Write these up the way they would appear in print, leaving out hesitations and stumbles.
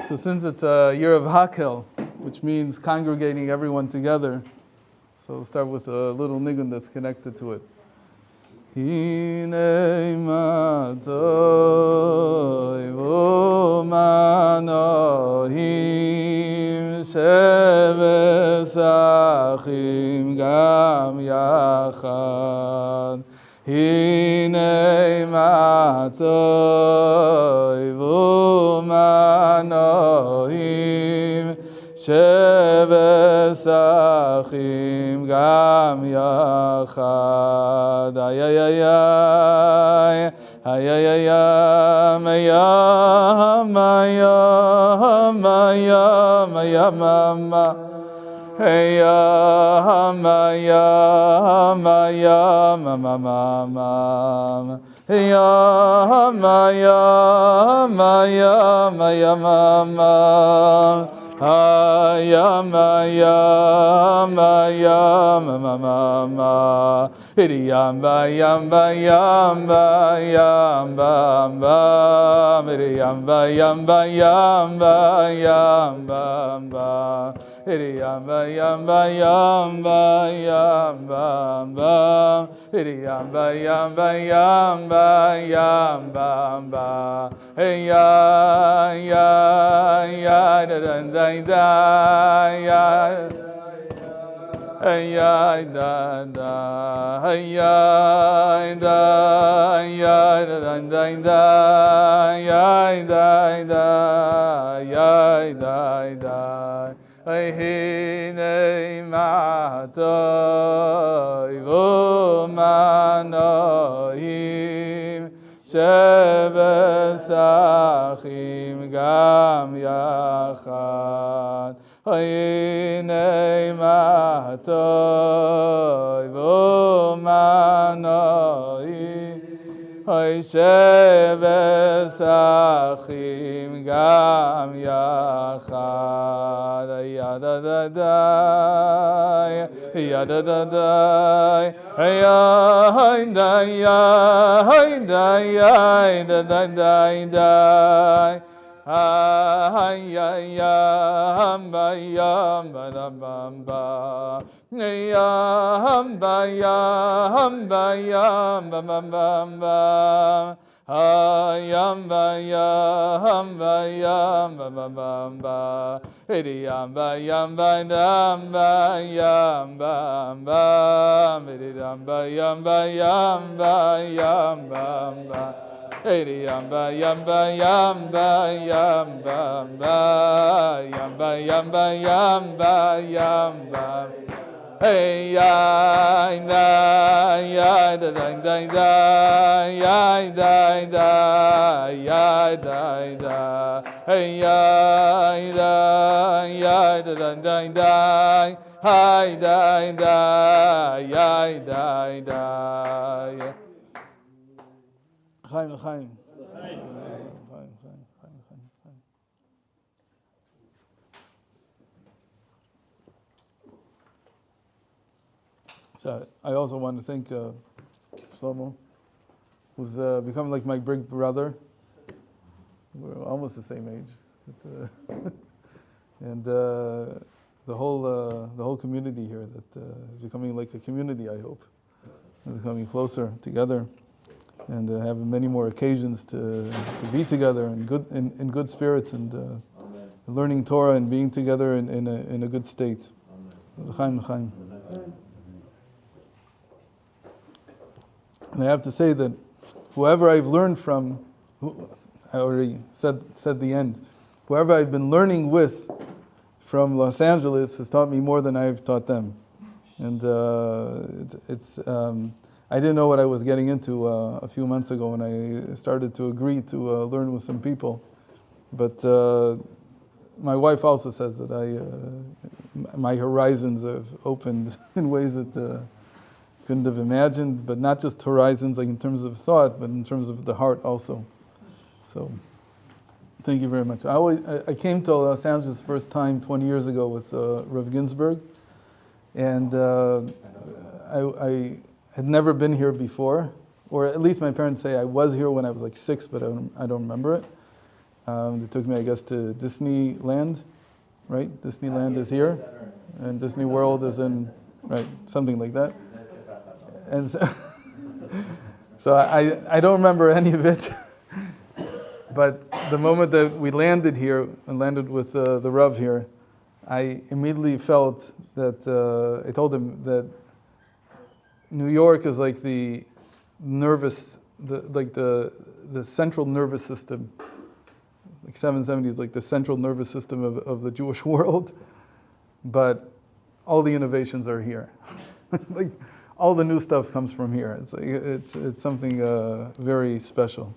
So since it's a year of Hakel, which means congregating everyone together, so we'll start with a little nigun that's connected to it. Hinei matoi v'manohim sheves achim gam yachad. Hinei matoi v'manohim sheves achim gam yachad. Ayayayay, ayayayam, ayam, ayam, ayam, ayam, ayam. Hey yam, ayam, ayam, ayam, ayam. Hey yam, ayam, ayam, ayam, ayam. Ayam, ayam, ayam, ayam, Idiyam, bayam, bayam, bayam, bam, bam. Idiyam, bayam, bayam, bayam, bam, bam. Idiyam, bayam, bayam, bayam, bam, bam. Idiyam, bayam, bayam, bayam, bam, bam. Hey ya, ya, ya, da, da, da, da, ya. Hey ya, da, da, hey ya, da, ya, da, da, da, ya, da, da, ya, da, da. Hey hinei matoi v'manohim sheves achim gam yachad. Hinei matoi v'manohim sheves achim gam yachad. Yada da da, yada da da, ya da ya da ya da da da. Ayam bayam badam bam ba. Ayam bayam bayam bam bam bam bam. Ayam bayam bayam bam bam bam bam. Idiyam bayam bayam bayam bam bam. Idiyam bayam bayam bayam bam bam. Idiyam bayam bayam bayam bam bayam bayam bayam bayam bam. Hey ya da ya da da da da ya da da ya da da. Hey ya da ya da da da da hi da da ya da da. Chaim, Chaim. So I also want to thank Shlomo, who's become like my big brother. We're almost the same age, but, and the whole community here that is becoming like a community. I hope we're coming closer together, and have many more occasions to be together in good spirits and learning Torah and being together in a good state. L'chaim, l'chaim. And I have to say that whoever I've learned from, I already said the end, whoever I've been learning with from Los Angeles has taught me more than I've taught them. And I didn't know what I was getting into a few months ago when I started to agree to learn with some people. But my wife also says that my horizons have opened in ways that couldn't have imagined, but not just horizons like in terms of thought, but in terms of the heart also. So, thank you very much. I came to Los Angeles first time 20 years ago with Rav Ginsburg, and I had never been here before, or at least my parents say I was here when I was like 6, but I don't remember it. They took me, I guess, to Disneyland, right? Disneyland is here, and Disney World is in, right, something like that. And so I don't remember any of it, but the moment that we landed here and landed with the Rav here, I immediately felt that, I told him that New York is like the central nervous system. Like 770 is like the central nervous system of the Jewish world, but all the innovations are here. Like all the new stuff comes from here. It's something very special.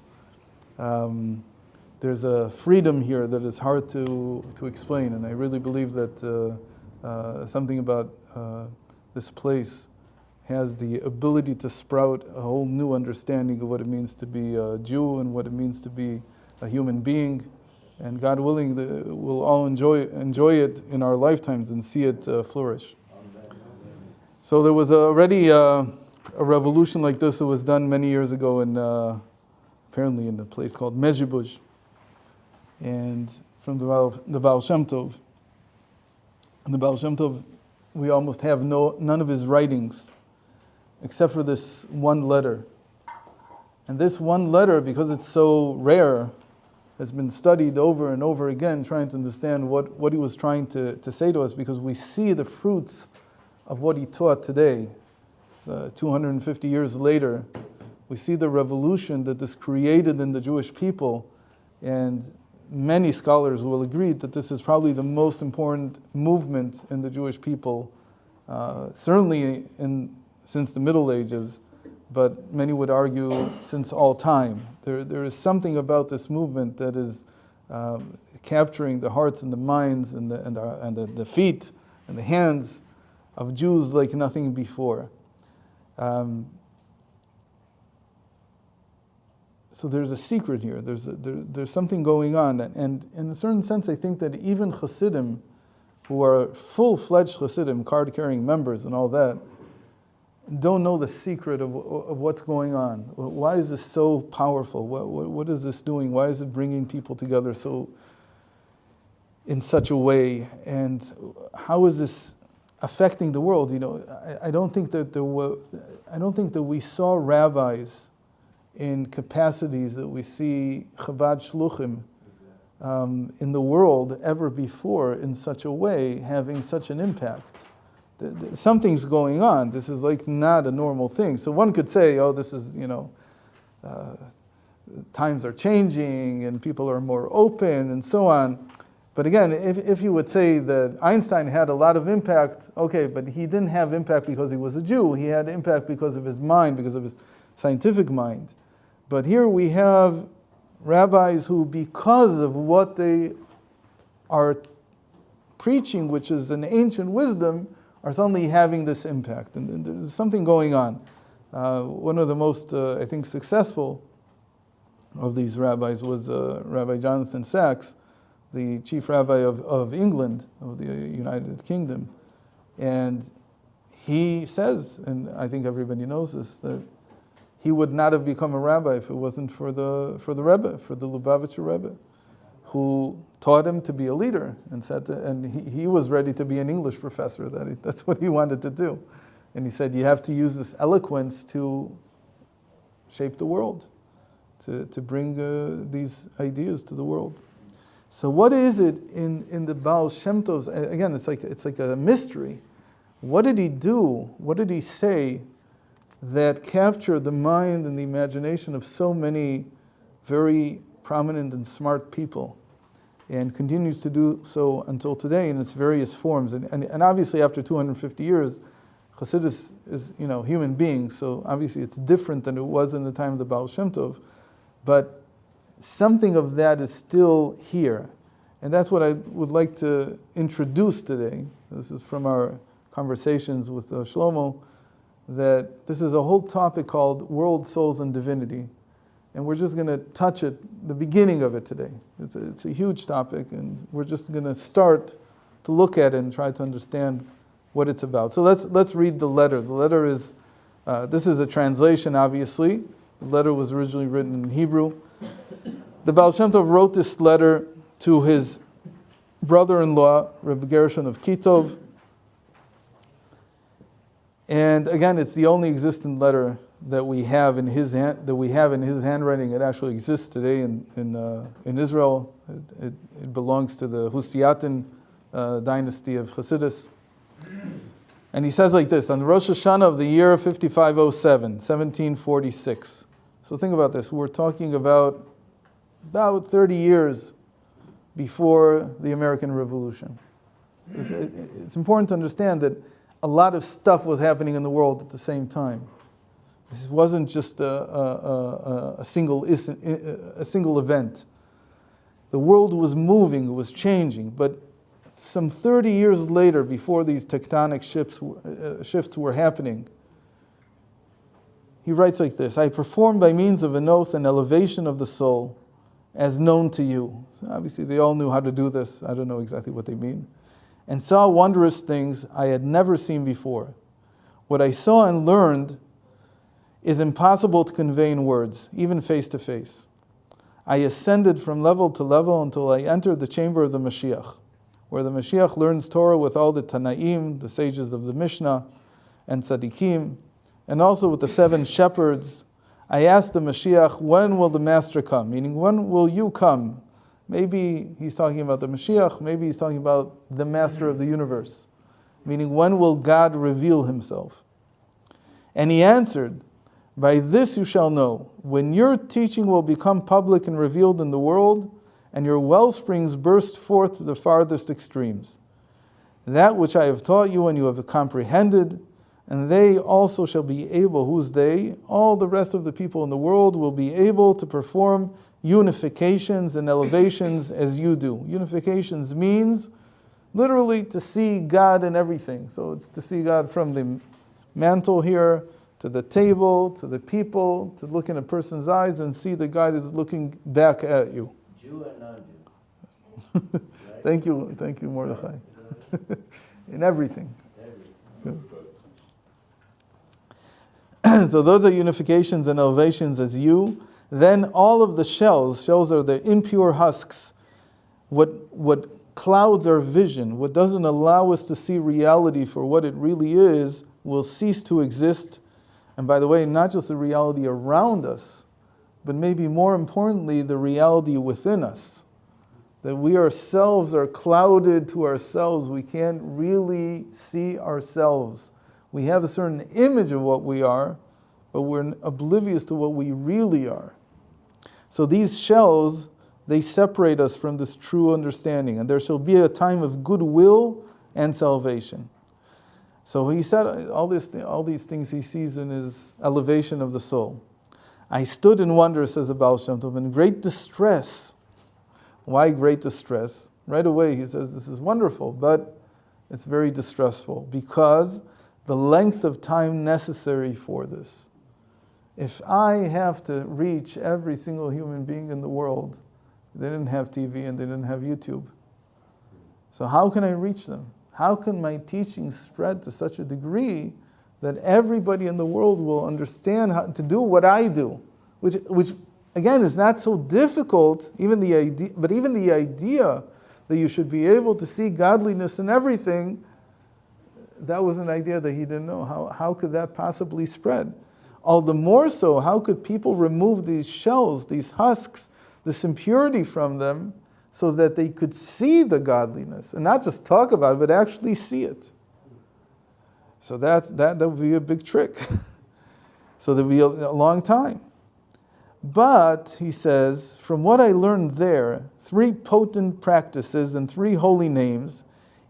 There's a freedom here that is hard to explain, and I really believe that something about this place has the ability to sprout a whole new understanding of what it means to be a Jew and what it means to be a human being. And God willing, we'll all enjoy it in our lifetimes and see it flourish. So there was already a revolution like this that was done many years ago apparently in a place called Mezhibush, and from the Valshimtov. And the Valshimtov, we almost have none of his writings, except for this one letter. And this one letter, because it's so rare, has been studied over and over again, trying to understand what he was trying to say to us, because we see the fruits of what he taught today. 250 years later, we see the revolution that this created in the Jewish people, and many scholars will agree that this is probably the most important movement in the Jewish people, certainly since the Middle Ages, but many would argue since all time. There is something about this movement that is capturing the hearts and the minds and the feet and the hands of Jews like nothing before. So there's a secret here. There's something going on, and in a certain sense, I think that even Hasidim, who are full-fledged Hasidim, card-carrying members and all that, don't know the secret of what's going on. Why is this so powerful? What is this doing? Why is it bringing people together in such a way? And how is this affecting the world? You know, I don't think that we saw rabbis in capacities that we see Chabad Shluchim in the world ever before in such a way, having such an impact. Something's going on. This is like not a normal thing. So one could say, oh, this is, times are changing and people are more open and so on. But again, if you would say that Einstein had a lot of impact, okay, but he didn't have impact because he was a Jew. He had impact because of his mind, because of his scientific mind. But here we have rabbis who, because of what they are preaching, which is an ancient wisdom, are suddenly having this impact. And there's something going on. One of the most, I think, successful of these rabbis was Rabbi Jonathan Sachs, the chief rabbi of England, of the United Kingdom. And he says, and I think everybody knows this, that he would not have become a rabbi if it wasn't for the Rebbe, for the Lubavitcher Rebbe, who taught him to be a leader, and he was ready to be an English professor. That's what he wanted to do. And he said, you have to use this eloquence to shape the world, to bring these ideas to the world. So what is it in the Baal Shem Tov's, again, it's like a mystery. What did he do? What did he say that captured the mind and the imagination of so many very prominent and smart people, and continues to do so until today in its various forms? And obviously after 250 years, Chassidus is, human beings, so obviously it's different than it was in the time of the Baal Shem Tov, but something of that is still here. And that's what I would like to introduce today. This is from our conversations with Shlomo, that this is a whole topic called World, Souls, and Divinity. And we're just going to touch it, the beginning of it today. It's a huge topic, and we're just going to start to look at it and try to understand what it's about. So let's read the letter. The letter is, this is a translation, obviously. The letter was originally written in Hebrew. The Valshimtov wrote this letter to his brother-in-law, Rabbi Gershon of Kitov. And again, it's the only existent letter that we have in his handwriting. It actually exists today in Israel. It belongs to the Husiatin dynasty of Hasidus. And he says like this: on the Rosh Hashanah of the year 5507, 1746. So think about this. We're talking about 30 years before the American Revolution. It's important to understand that a lot of stuff was happening in the world at the same time. This wasn't just a single event. The world was moving, it was changing, but some 30 years later, before these tectonic shifts were happening, he writes like this: I performed by means of an oath an elevation of the soul as known to you. So obviously they all knew how to do this. I don't know exactly what they mean. And saw wondrous things I had never seen before. What I saw and learned is impossible to convey in words, even face to face. I ascended from level to level until I entered the chamber of the Mashiach, where the Mashiach learns Torah with all the Tanaim, the sages of the Mishnah, and Tzaddikim, and also with the 7 shepherds. I asked the Mashiach, when will the Master come? Meaning, when will you come? Maybe he's talking about the Mashiach, maybe he's talking about the Master of the universe. Meaning, when will God reveal himself? And he answered, by this you shall know, when your teaching will become public and revealed in the world, and your well springs burst forth to the farthest extremes. That which I have taught you and you have comprehended, and they also shall be able, who's they? All the rest of the people in the world will be able to perform unifications and elevations as you do. Unifications means literally to see God in everything. So it's to see God from the mantle here, to the table, to the people, to look in a person's eyes and see that God is looking back at you. Jew and non-Jew. Thank you, Mordechai. In everything. So those are unifications and elevations as you. Then all of the shells are the impure husks. What clouds our vision, what doesn't allow us to see reality for what it really is, will cease to exist. And by the way, not just the reality around us, but maybe more importantly, the reality within us. That we ourselves are clouded to ourselves. We can't really see ourselves. We have a certain image of what we are, but we're oblivious to what we really are. So these shells, they separate us from this true understanding, and there shall be a time of goodwill and salvation. So he said all these things he sees in his elevation of the soul. I stood in wonder, says the Valshimtov, in great distress. Why great distress? Right away he says this is wonderful, but it's very distressful because the length of time necessary for this. If I have to reach every single human being in the world, they didn't have TV and they didn't have YouTube. So how can I reach them? How can my teaching spread to such a degree that everybody in the world will understand how to do what I do? Which again is not so difficult, even the idea that you should be able to see godliness in everything, that was an idea that he didn't know. How could that possibly spread? All the more so, how could people remove these shells, these husks, this impurity from them, so that they could see the godliness, and not just talk about it, but actually see it? So that would be a big trick. So there would be a long time. But, he says, from what I learned there, 3 potent practices and 3 holy names,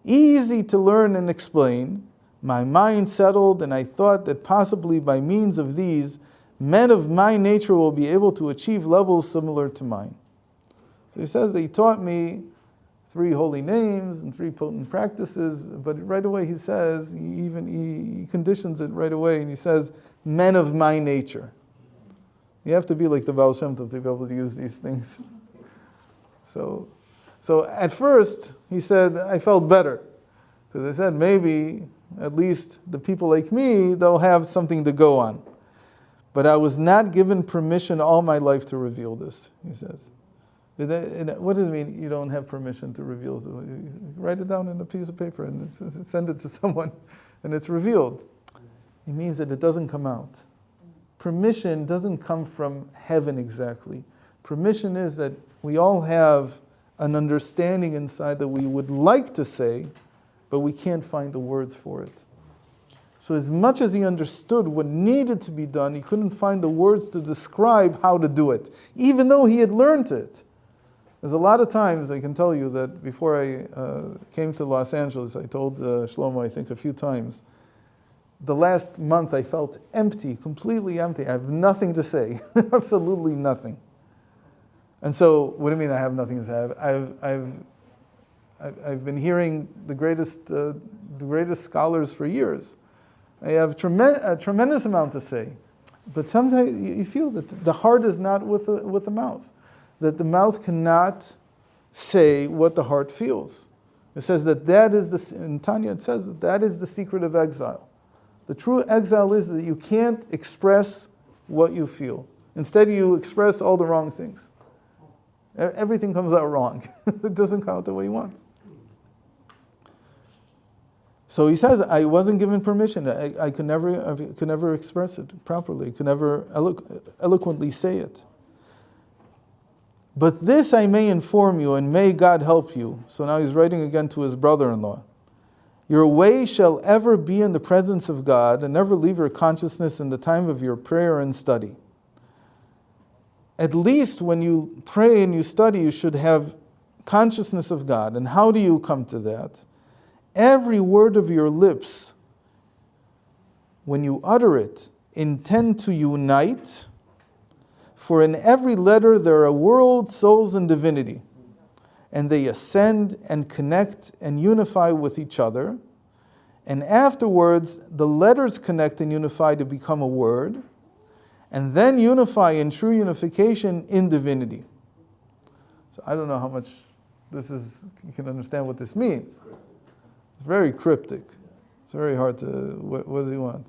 easy to learn and explain, my mind settled, and I thought that possibly by means of these, men of my nature will be able to achieve levels similar to mine. So he says that he taught me 3 holy names and 3 potent practices, but right away he says, he conditions it right away, and he says, men of my nature. You have to be like the Valshimtov to be able to use these things. So at first, he said, I felt better. Because I said, maybe, at least the people like me, they'll have something to go on. But I was not given permission all my life to reveal this, he says. What does it mean you don't have permission to reveal? You write it down on a piece of paper and send it to someone and it's revealed. It means that it doesn't come out. Permission doesn't come from heaven exactly. Permission is that we all have an understanding inside that we would like to say, but we can't find the words for it. So as much as he understood what needed to be done, he couldn't find the words to describe how to do it, even though he had learned it. There's a lot of times, I can tell you, that before I came to Los Angeles, I told Shlomo, I think a few times, the last month I felt empty, completely empty. I have nothing to say, absolutely nothing. And so, what do you mean I have nothing to say? I've been hearing the greatest scholars for years. I have a tremendous amount to say, but sometimes you feel that the heart is not with the mouth, that the mouth cannot say what the heart feels. It says that is in Tanya it says that is the secret of exile. The true exile is that you can't express what you feel. Instead, you express all the wrong things. Everything comes out wrong. It doesn't come out the way you want. So he says, I wasn't given permission. I could never express it properly. I could never eloquently say it. But this I may inform you, and may God help you. So now he's writing again to his brother-in-law. Your way shall ever be in the presence of God, and never leave your consciousness in the time of your prayer and study. At least when you pray and you study, you should have consciousness of God. And how do you come to that? Every word of your lips, when you utter it, intend to unite, for in every letter there are worlds, souls, and divinity, and they ascend and connect and unify with each other, and afterwards the letters connect and unify to become a word, and then unify in true unification in divinity. So I don't know how much you can understand what this means. It's very cryptic. It's very hard to, what does he want?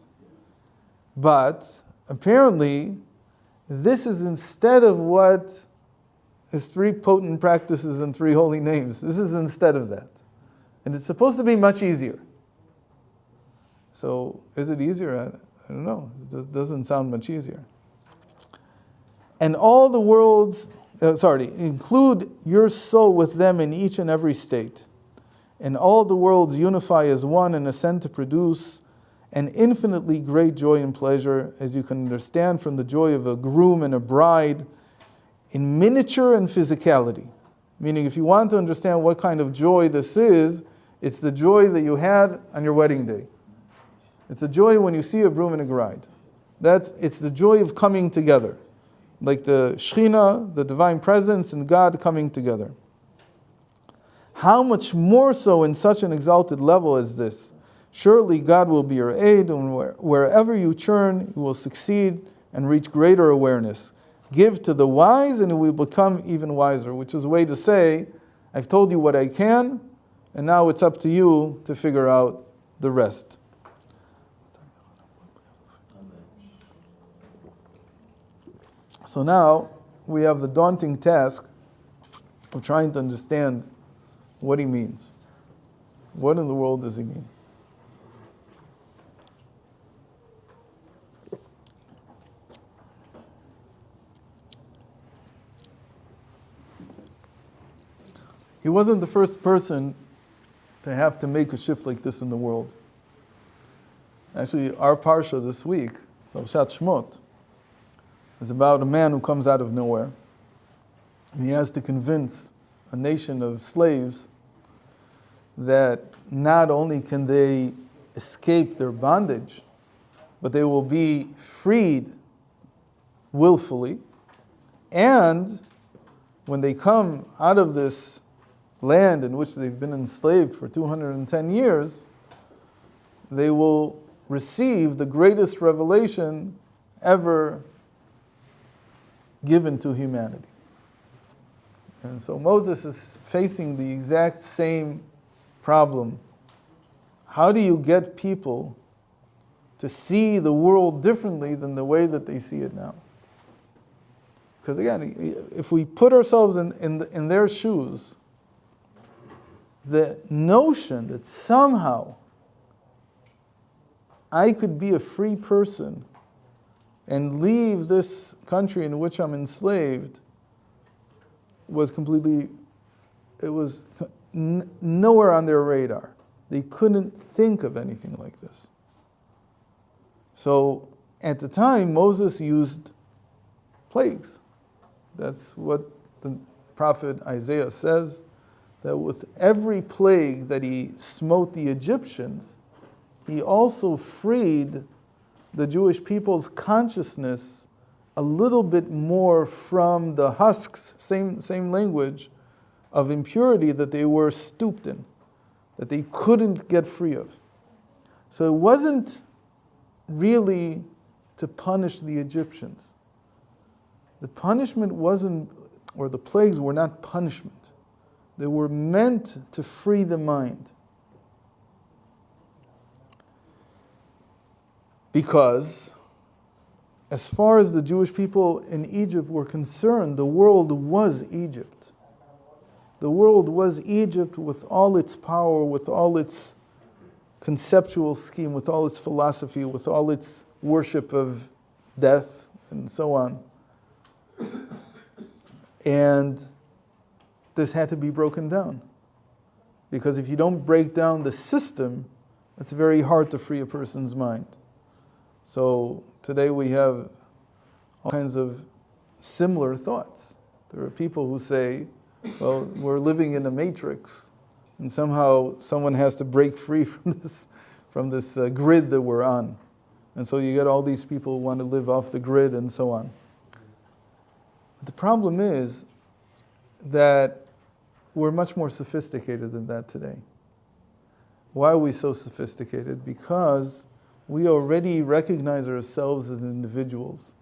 But apparently, this is instead of what is 3 potent practices and 3 holy names. This is instead of that. And it's supposed to be much easier. So is it easier? I don't know. It doesn't sound much easier. And all the worlds, include your soul with them in each and every state. And all the worlds unify as one and ascend to produce an infinitely great joy and pleasure, as you can understand from the joy of a groom and a bride, in miniature and physicality. Meaning, if you want to understand what kind of joy this is, it's the joy that you had on your wedding day. It's the joy when you see a groom and a bride. It's the joy of coming together. Like the Shekhinah, the divine presence, and God coming together. How much more so in such an exalted level as this? Surely God will be your aid, and wherever you turn, you will succeed and reach greater awareness. Give to the wise, and it will become even wiser, which is a way to say, I've told you what I can, and now it's up to you to figure out the rest. So now we have the daunting task of trying to understand what he means. What in the world does he mean? He wasn't the first person to have to make a shift like this in the world. Actually, our parsha this week, Valshimtov, is about a man who comes out of nowhere, and he has to convince a nation of slaves that not only can they escape their bondage, but they will be freed willfully, and when they come out of this land in which they've been enslaved for 210 years, they will receive the greatest revelation ever given to humanity. And so Moses is facing the exact same problem. How do you get people to see the world differently than the way that they see it now? Because again, if we put ourselves in their shoes, the notion that somehow I could be a free person and leave this country in which I'm enslaved was completely, it was nowhere on their radar. They couldn't think of anything like this. So at the time, Moses used plagues. That's what the prophet Isaiah says, that with every plague that he smote the Egyptians, he also freed the Jewish people's consciousness a little bit more from the husks, same language, of impurity that they were stooped in, that they couldn't get free of. So it wasn't really to punish the Egyptians. The punishment wasn't, or the plagues were not punishment. They were meant to free the mind. Because as far as the Jewish people in Egypt were concerned, the world was Egypt. The world was Egypt with all its power, with all its conceptual scheme, with all its philosophy, with all its worship of death, and so on. And this had to be broken down. Because if you don't break down the system, it's very hard to free a person's mind. So today we have all kinds of similar thoughts. There are people who say, well, we're living in a matrix, and somehow someone has to break free from this grid that we're on. And so you get all these people who want to live off the grid and so on. But the problem is that we're much more sophisticated than that today. Why are we so sophisticated? Because we already recognize ourselves as individuals.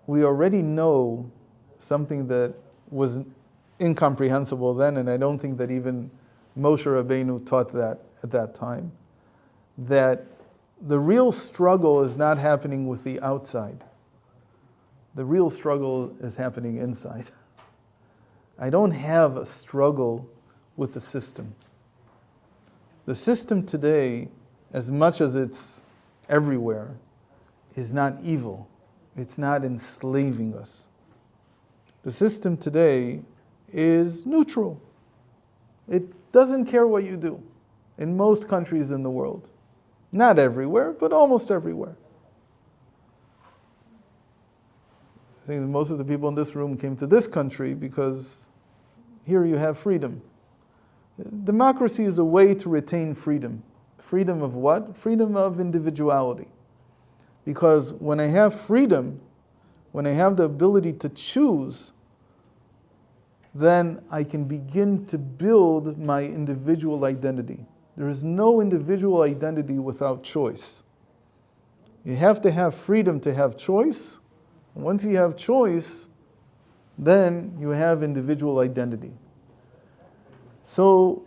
We already know something that was incomprehensible then, and I don't think that even Moshe Rabbeinu taught that at that time, that the real struggle is not happening with the outside. The real struggle is happening inside. I don't have a struggle with the system. The system today, as much as it's everywhere, is not evil. It's not enslaving us. The system today is neutral. It doesn't care what you do in most countries in the world. Not everywhere, but almost everywhere. I think that most of the people in this room came to this country because here you have freedom. Democracy is a way to retain freedom. Freedom of what? Freedom of individuality. Because when I have freedom, when I have the ability to choose, then I can begin to build my individual identity. There is no individual identity without choice. You have to have freedom to have choice. And once you have choice, then you have individual identity. So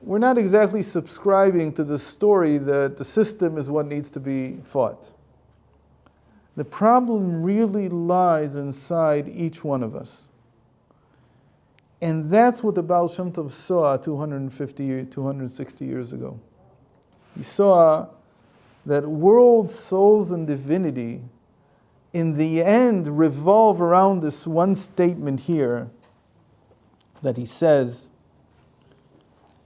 we're not exactly subscribing to the story that the system is what needs to be fought. The problem really lies inside each one of us. And that's what the Valshimtov saw 250, 260 years ago. He saw that world, souls, and divinity in the end revolve around this one statement here that he says,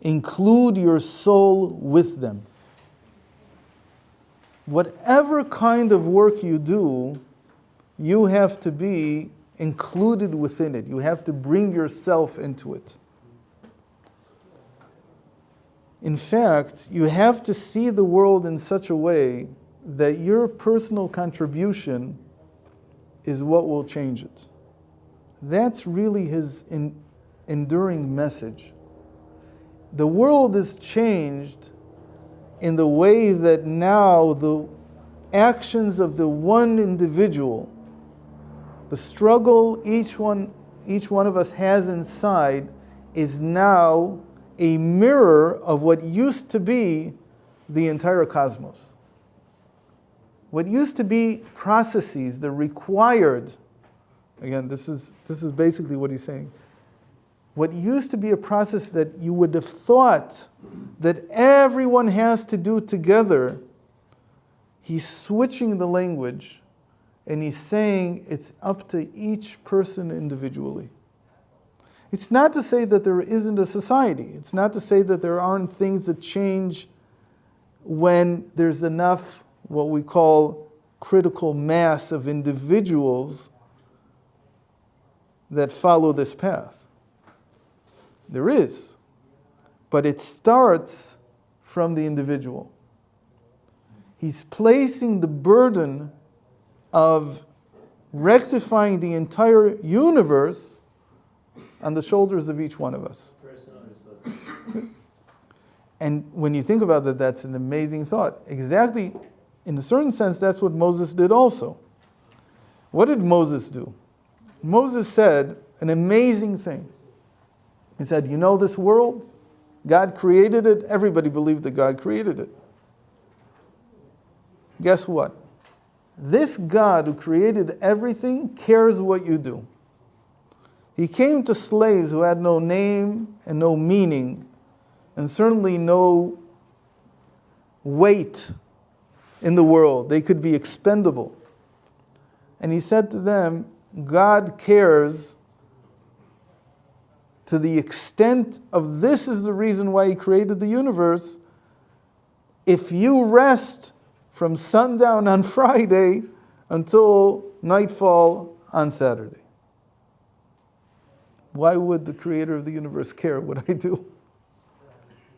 include your soul with them. Whatever kind of work you do, you have to be included within it. You have to bring yourself into it. In fact, you have to see the world in such a way that your personal contribution is what will change it. That's really his enduring message. The world is changed in the way that now the actions of the one individual, the struggle each one of us has inside, is now a mirror of what used to be the entire cosmos. what used to be processes that required, again, this is basically what he's saying. What used to be a process that you would have thought that everyone has to do together, he's switching the language and he's saying it's up to each person individually. It's not to say that there isn't a society. It's not to say that there aren't things that change when there's enough, what we call critical mass of individuals that follow this path. There is. But it starts from the individual. He's placing the burden of rectifying the entire universe on the shoulders of each one of us. And when you think about that, that's an amazing thought. Exactly, in a certain sense, that's what Moses did also. What did Moses do? Moses said an amazing thing. He said, you know this world? God created it. Everybody believed that God created it. Guess what? This God who created everything cares what you do. He came to slaves who had no name and no meaning, and certainly no weight in the world. They could be expendable. And he said to them, God cares to the extent of this is the reason why he created the universe. If you rest from sundown on Friday until nightfall on Saturday, why would the creator of the universe care what I do?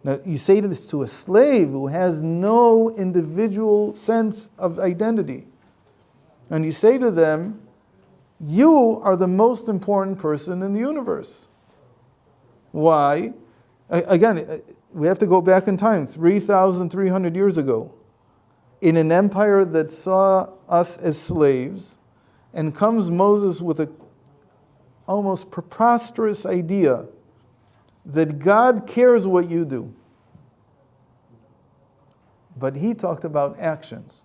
Now, you say this to a slave who has no individual sense of identity. And you say to them, you are the most important person in the universe. Why? Again, we have to go back in time, 3,300 years ago, in an empire that saw us as slaves, and comes Moses with a almost preposterous idea that God cares what you do. But he talked about actions.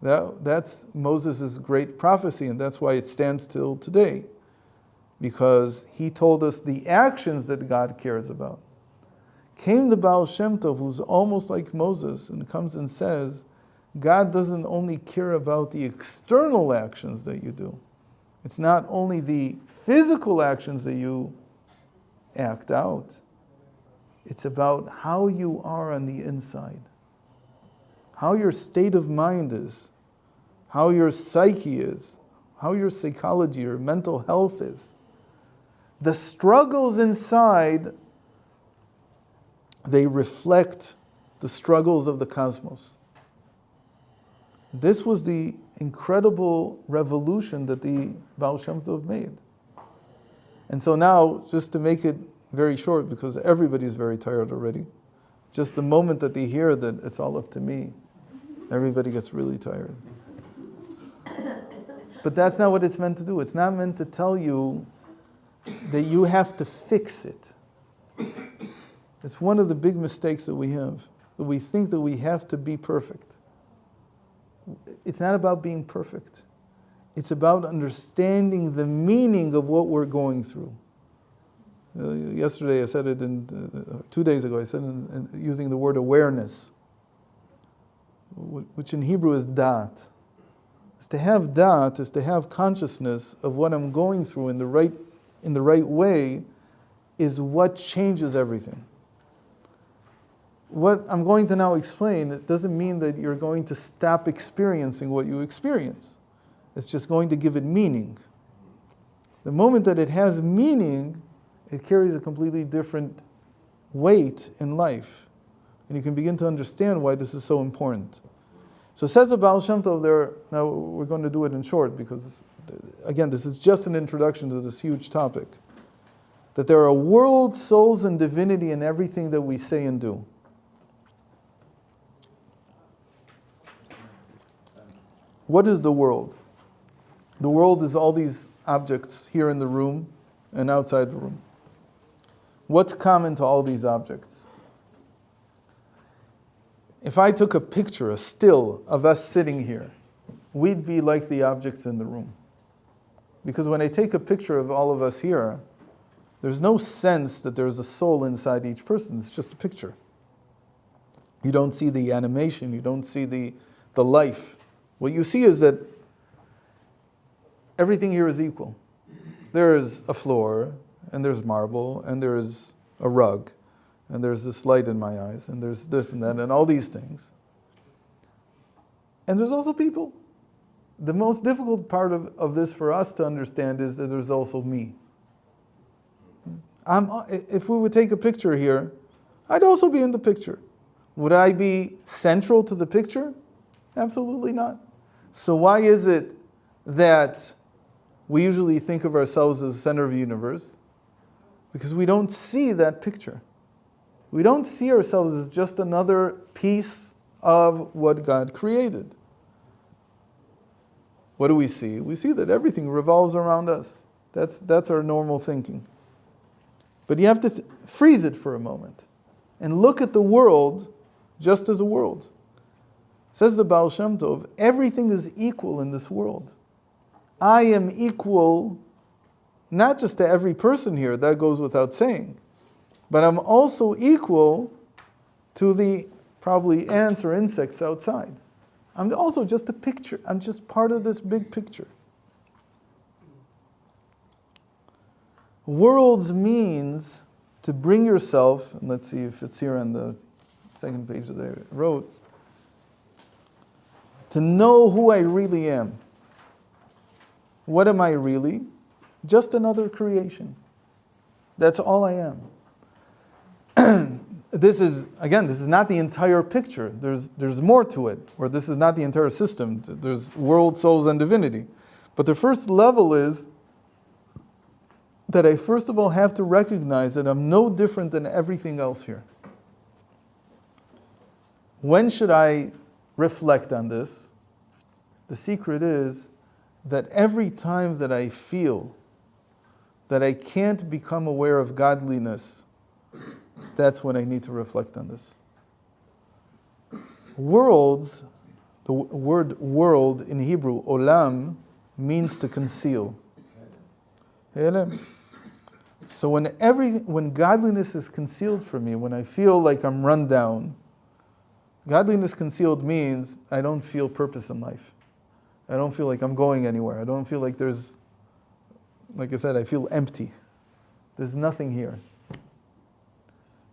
That's Moses' great prophecy, and that's why it stands till today. Because he told us the actions that God cares about. Came the Valshimtov, who's almost like Moses, and comes and says, God doesn't only care about the external actions that you do. It's not only the physical actions that you act out. It's about how you are on the inside. How your state of mind is. How your psyche is. How your psychology or mental health is. The struggles inside, they reflect the struggles of the cosmos. This was the incredible revolution that the Valshimtov made. And so now, just to make it very short, because everybody's very tired already, just the moment that they hear that it's all up to me, everybody gets really tired. But that's not what it's meant to do. It's not meant to tell you that you have to fix it. It's one of the big mistakes that we have, that we think that we have to be perfect. It's not about being perfect. It's about understanding the meaning of what we're going through. Yesterday I said it, 2 days ago I said it using the word awareness, which in Hebrew is da'at. To have da'at is to have consciousness of what I'm going through in the right way is what changes everything. What I'm going to now explain, it doesn't mean that you're going to stop experiencing what you experience. It's just going to give it meaning. The moment that it has meaning, it carries a completely different weight in life. And you can begin to understand why this is so important. So says the Valshimtov there, now we're going to do it in short because, again, this is just an introduction to this huge topic. That there are world, souls, and divinity in everything that we say and do. What is the world? The world is all these objects here in the room and outside the room. What's common to all these objects? if I took a picture, a still of us sitting here, we'd be like the objects in the room. Because when I take a picture of all of us here, there's no sense that there's a soul inside each person. It's just a picture. You don't see the animation. You don't see the life. What you see is that everything here is equal. There's a floor, and there's marble, and there's a rug, and there's this light in my eyes, and there's this and that, and all these things. And there's also people. The most difficult part of this for us to understand is that there's also me. If we would take a picture here, I'd also be in the picture. Would I be central to the picture? Absolutely not. So why is it that we usually think of ourselves as the center of the universe? Because we don't see that picture. We don't see ourselves as just another piece of what God created. What do we see? We see that everything revolves around us. That's our normal thinking. But you have to freeze it for a moment and look at the world just as a world. Says the Valshimtov, everything is equal in this world. I am equal not just to every person here, that goes without saying, but I'm also equal to the probably ants or insects outside. I'm also just a picture. I'm just part of this big picture. Worlds means to bring yourself, and let's see if it's here on the second page that I wrote, to know who I really am. What am I really? Just another creation. That's all I am. This is not the entire picture. There's more to it, or this is not the entire system. There's world, souls, and divinity. But the first level is that I first of all have to recognize that I'm no different than everything else here. When should I reflect on this? The secret is that every time that I feel that I can't become aware of godliness, that's when I need to reflect on this. Worlds, the word world in Hebrew, olam, means to conceal. So when godliness is concealed from me, when I feel like I'm run down, godliness concealed means I don't feel purpose in life. I don't feel like I'm going anywhere. I don't feel like there's, like I said, I feel empty. There's nothing here.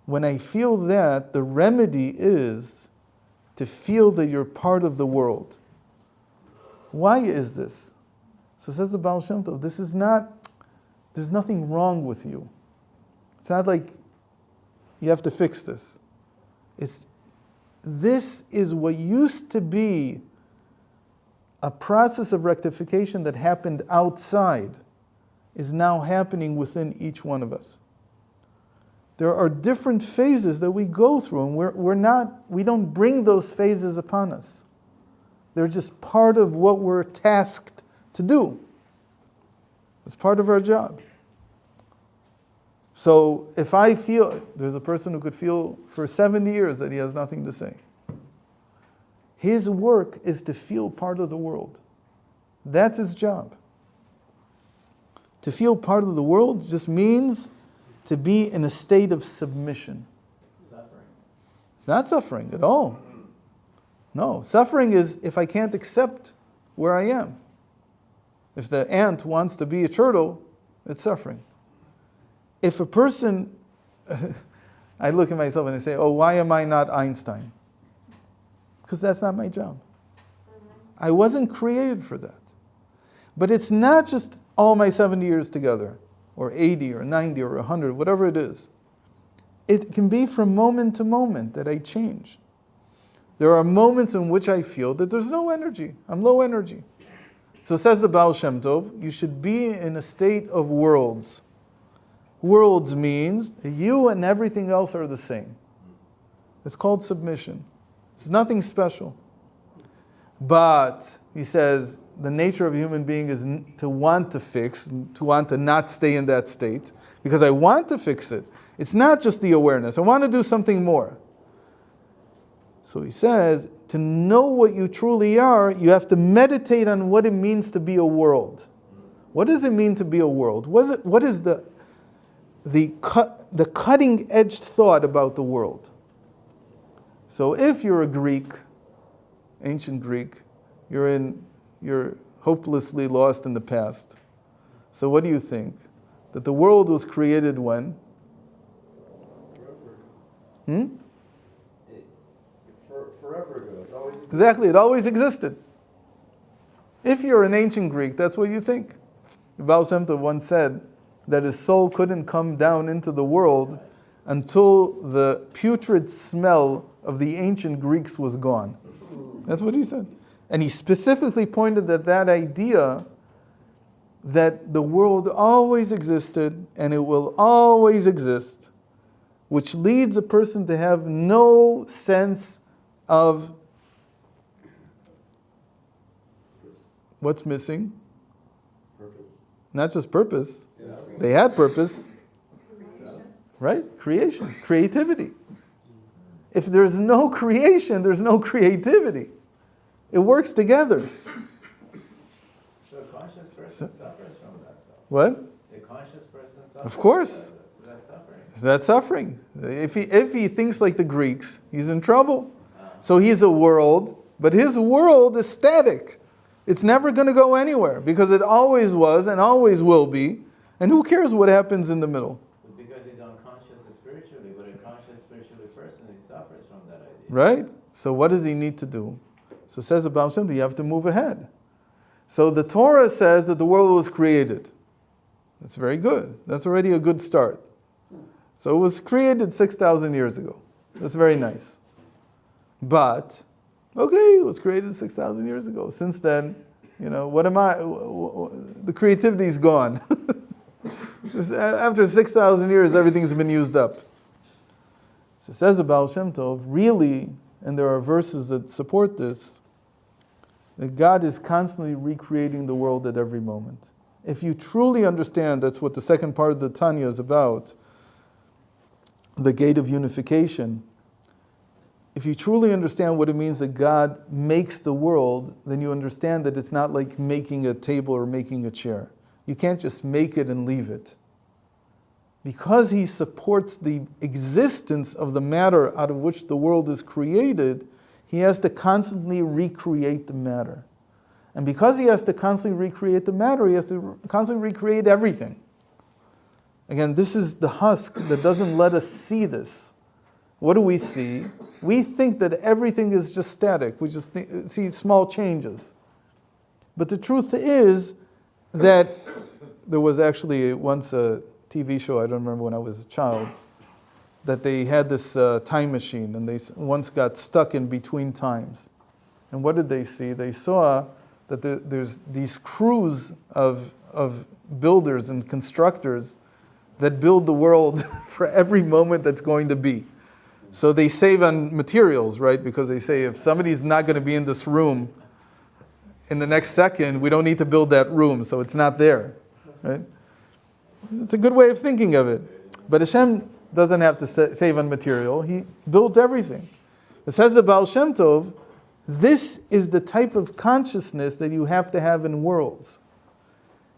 When I feel that, the remedy is to feel that you're part of the world. Why is this? So says the Valshimtov, there's nothing wrong with you. It's not like you have to fix this. This is what used to be a process of rectification that happened outside is now happening within each one of us. There are different phases that we go through, and we don't bring those phases upon us. They're just part of what we're tasked to do. It's part of our job. So if I feel, there's a person who could feel for 70 years that he has nothing to say. His work is to feel part of the world. That's his job. To feel part of the world just means to be in a state of submission. Suffering. It's not suffering at all. No, suffering is if I can't accept where I am. If the ant wants to be a turtle, it's suffering. If a person, I look at myself and I say, oh, why am I not Einstein? Because that's not my job. I wasn't created for that. But it's not just all my 70 years together, or 80 or 90 or 100, whatever it is. It can be from moment to moment that I change. There are moments in which I feel that there's no energy. I'm low energy. So says the Valshimtov, you should be in a state of worlds. Worlds means you and everything else are the same. It's called submission. It's nothing special. But, he says, the nature of a human being is to want to fix, to want to not stay in that state, because I want to fix it. It's not just the awareness. I want to do something more. So he says, to know what you truly are, you have to meditate on what it means to be a world. What does it mean to be a world? What is the cutting-edge thought about the world? So if you're a Greek, ancient Greek, you're hopelessly lost in the past. So what do you think? That the world was created when? Forever ago. It's always existed. Exactly, it always existed. If you're an ancient Greek, that's what you think. Valshimtov once said that his soul couldn't come down into the world until the putrid smell of the ancient Greeks was gone. That's what he said. And he specifically pointed at that idea that the world always existed and it will always exist, which leads a person to have no sense of what's missing. Purpose. Not just purpose. Yeah. They had purpose. Right? Creation, creativity. If there's no creation, there's no creativity. It works together. So a conscious person suffers from that, though. What? A conscious person suffers. Of course. So that's suffering. That's suffering. If he thinks like the Greeks, he's in trouble. So he's a world, but his world is static. It's never going to go anywhere because it always was and always will be. And who cares what happens in the middle? But because he's unconscious spiritually, but a conscious spiritually person, he suffers from that idea. Right? So what does he need to do? So it says about Valshimtov, you have to move ahead. So the Torah says that the world was created. That's very good. That's already a good start. So it was created 6,000 years ago. That's very nice. But, okay, it was created 6,000 years ago. Since then, the creativity is gone. After 6,000 years, everything's been used up. So it says about Valshimtov, really, and there are verses that support this, that God is constantly recreating the world at every moment. If you truly understand, that's what the second part of the Tanya is about, the Gate of Unification. If you truly understand what it means that God makes the world, then you understand that it's not like making a table or making a chair. You can't just make it and leave it. Because he supports the existence of the matter out of which the world is created, he has to constantly recreate the matter. And because he has to constantly recreate the matter, he has to constantly recreate everything. Again, this is the husk that doesn't let us see this. What do we see? We think that everything is just static. We just see small changes. But the truth is that there was actually once a TV show, I don't remember when I was a child, that they had this time machine and they once got stuck in between times. And what did they see? They saw that there's these crews of builders and constructors that build the world for every moment that's going to be. So they save on materials, right? Because they say if somebody's not going to be in this room in the next second, we don't need to build that room, so it's not there, right? It's a good way of thinking of it. But Hashem doesn't have to save on material. He builds everything. It says about Valshimtov, this is the type of consciousness that you have to have in worlds.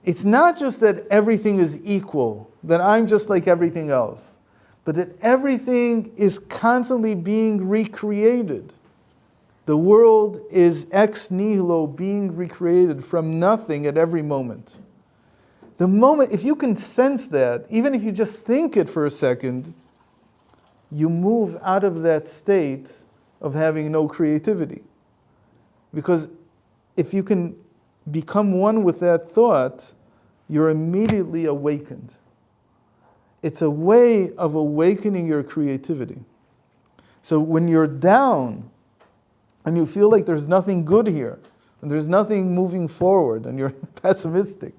It's not just that everything is equal, that I'm just like everything else, but that everything is constantly being recreated. The world is ex nihilo, being recreated from nothing at every moment. The moment, if you can sense that, even if you just think it for a second, you move out of that state of having no creativity. Because if you can become one with that thought, you're immediately awakened. It's a way of awakening your creativity. So when you're down and you feel like there's nothing good here, and there's nothing moving forward, and you're pessimistic,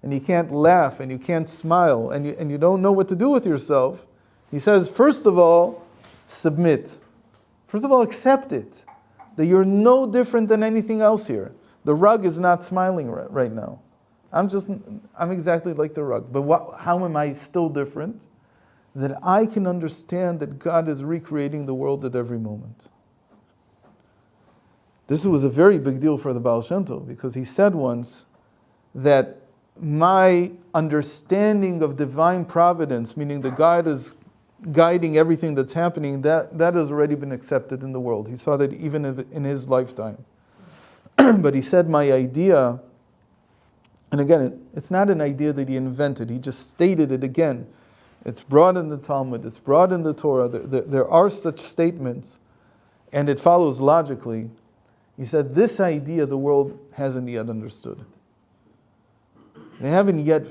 and you can't laugh, and you can't smile, and you don't know what to do with yourself, he says, first of all, submit. First of all, accept it, that you're no different than anything else here. The rug is not smiling right now. I'm exactly like the rug. But how am I still different? That I can understand that God is recreating the world at every moment. This was a very big deal for the Valshimtov, because he said once that my understanding of divine providence, meaning the God is guiding everything that's happening, that has already been accepted in the world. He saw that even in his lifetime. But he said my idea, and again, it's not an idea that he invented, he just stated it again. It's brought in the Talmud, it's brought in the Torah, there are such statements, and it follows logically. He said, this idea the world hasn't yet understood. They haven't yet,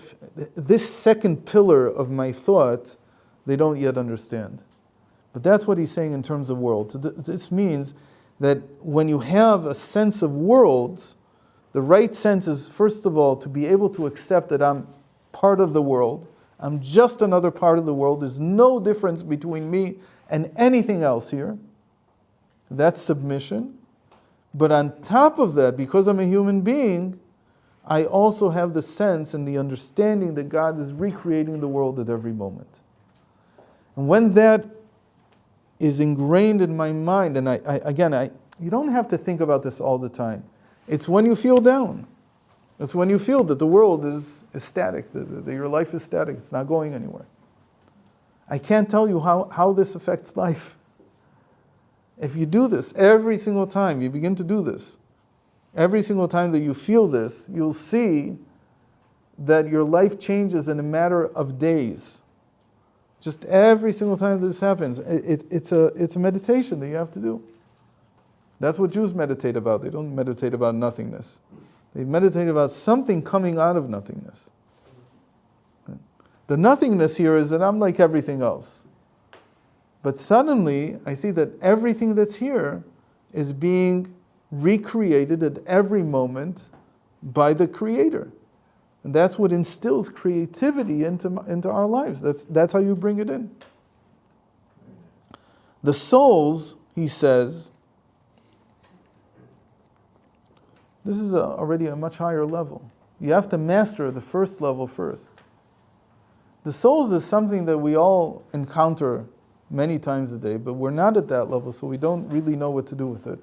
this second pillar of my thought, they don't yet understand. But that's what he's saying in terms of world. This means that when you have a sense of worlds, the right sense is, first of all, to be able to accept that I'm part of the world. I'm just another part of the world. There's no difference between me and anything else here. That's submission. But on top of that, because I'm a human being, I also have the sense and the understanding that God is recreating the world at every moment. And when that is ingrained in my mind, and you don't have to think about this all the time. It's when you feel down. It's when you feel that the world is static, that your life is static, it's not going anywhere. I can't tell you how this affects life. If you do this every single time, you begin to do this, every single time that you feel this, you'll see that your life changes in a matter of days. Just every single time this happens, it's a meditation that you have to do. That's what Jews meditate about. They don't meditate about nothingness. They meditate about something coming out of nothingness. The nothingness here is that I'm like everything else. But suddenly, I see that everything that's here is being recreated at every moment by the Creator. And that's what instills creativity into our lives. That's how you bring it in. The souls, he says, this is already a much higher level. You have to master the first level first. The souls is something that we all encounter many times a day, but we're not at that level, so we don't really know what to do with it.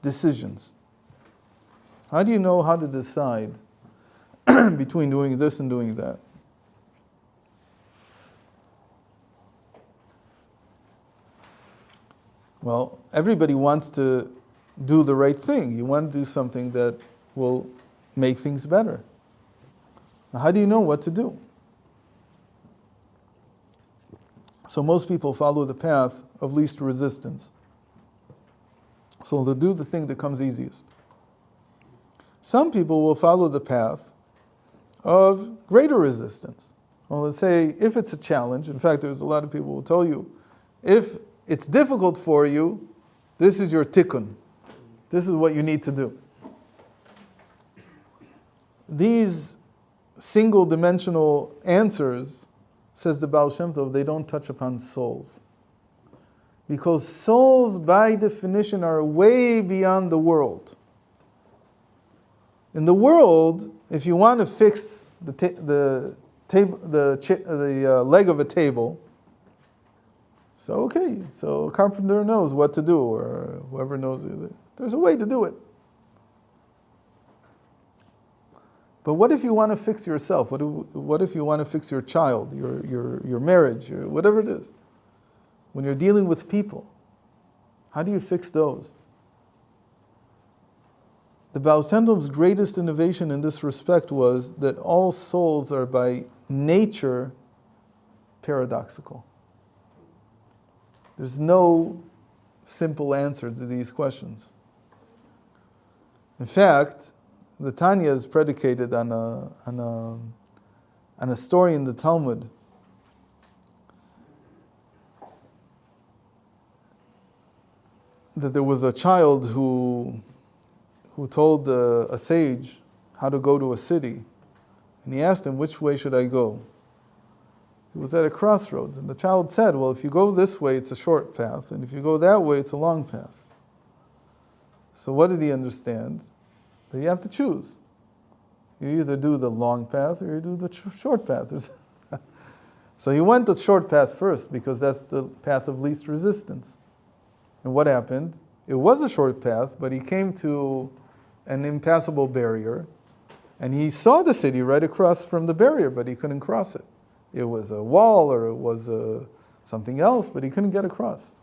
Decisions. How do you know how to decide between doing this and doing that? Well, everybody wants to do the right thing. You want to do something that will make things better. Now, how do you know what to do? So most people follow the path of least resistance. So they'll do the thing that comes easiest. Some people will follow the path of greater resistance. Well, let's say if it's a challenge, in fact, there's a lot of people who will tell you, if it's difficult for you, this is your tikkun. This is what you need to do. These single-dimensional answers, says the Valshimtov, they don't touch upon souls. Because souls, by definition, are way beyond the world. In the world, if you want to fix the leg of a table, so a carpenter knows what to do, or whoever knows it. There's a way to do it. But what if you want to fix yourself? What if you want to fix your child, your marriage, whatever it is? When you're dealing with people, how do you fix those? The Valshimtov's greatest innovation in this respect was that all souls are by nature paradoxical. There's no simple answer to these questions. In fact, the Tanya is predicated on a story in the Talmud. That there was a child who told a sage how to go to a city. And he asked him, which way should I go? He was at a crossroads. And the child said, well, if you go this way, it's a short path. And if you go that way, it's a long path. So what did he understand? That you have to choose. You either do the long path or you do the short path. So he went the short path first because that's the path of least resistance. And what happened? It was a short path, but he came to an impassable barrier, and he saw the city right across from the barrier, but he couldn't cross it. It was a wall or it was something else, but he couldn't get across.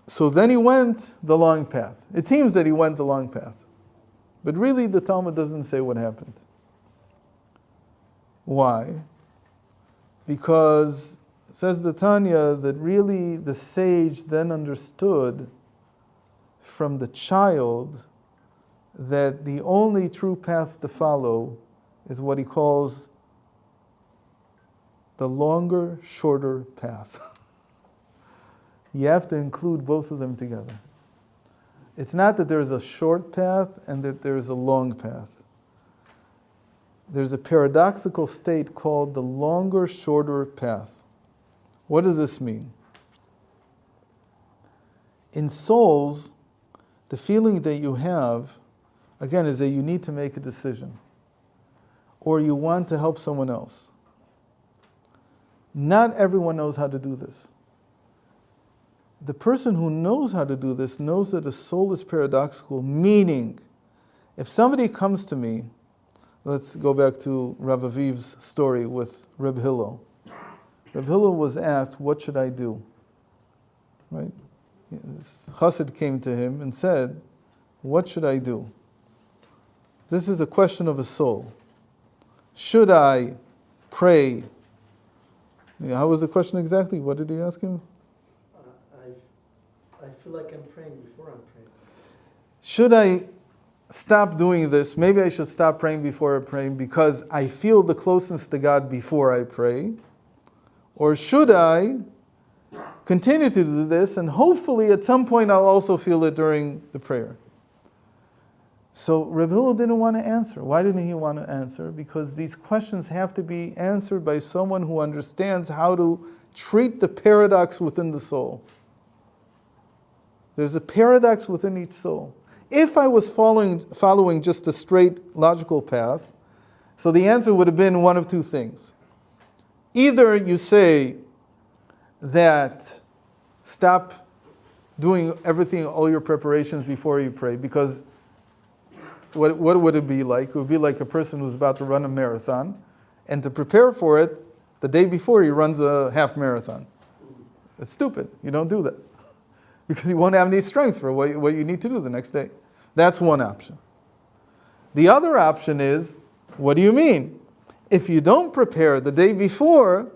So then he went the long path. It seems that he went the long path. But really the Talmud doesn't say what happened. Why? Because, says the Tanya, that really the sage then understood from the child that the only true path to follow is what he calls the longer, shorter path. You have to include both of them together. It's not that there's a short path and that there's a long path. There's a paradoxical state called the longer, shorter path. What does this mean? In souls, the feeling that you have, again, is that you need to make a decision, or you want to help someone else. Not everyone knows how to do this. The person who knows how to do this knows that a soul is paradoxical, meaning, if somebody comes to me, let's go back to Rav Aviv's story with Reb Hillel. Reb Hillel was asked, what should I do? Right? This chassid came to him and said, what should I do? This is a question of a soul. Should I pray? How was the question exactly? What did he ask him? I feel like I'm praying before I'm praying. Should I stop doing this? Maybe I should stop praying before I pray because I feel the closeness to God before I pray. Or should I continue to do this and hopefully at some point I'll also feel it during the prayer? So Reb Hillel didn't want to answer. Why didn't he want to answer? Because these questions have to be answered by someone who understands how to treat the paradox within the soul. There's a paradox within each soul. If I was following just a straight logical path, so the answer would have been one of two things. Either you say that stop doing everything, all your preparations before you pray, because what would it be like? It would be like a person who's about to run a marathon, and to prepare for it, the day before he runs a half marathon. It's stupid. You don't do that. Because you won't have any strength for what you need to do the next day. That's one option. The other option is, what do you mean? If you don't prepare the day before,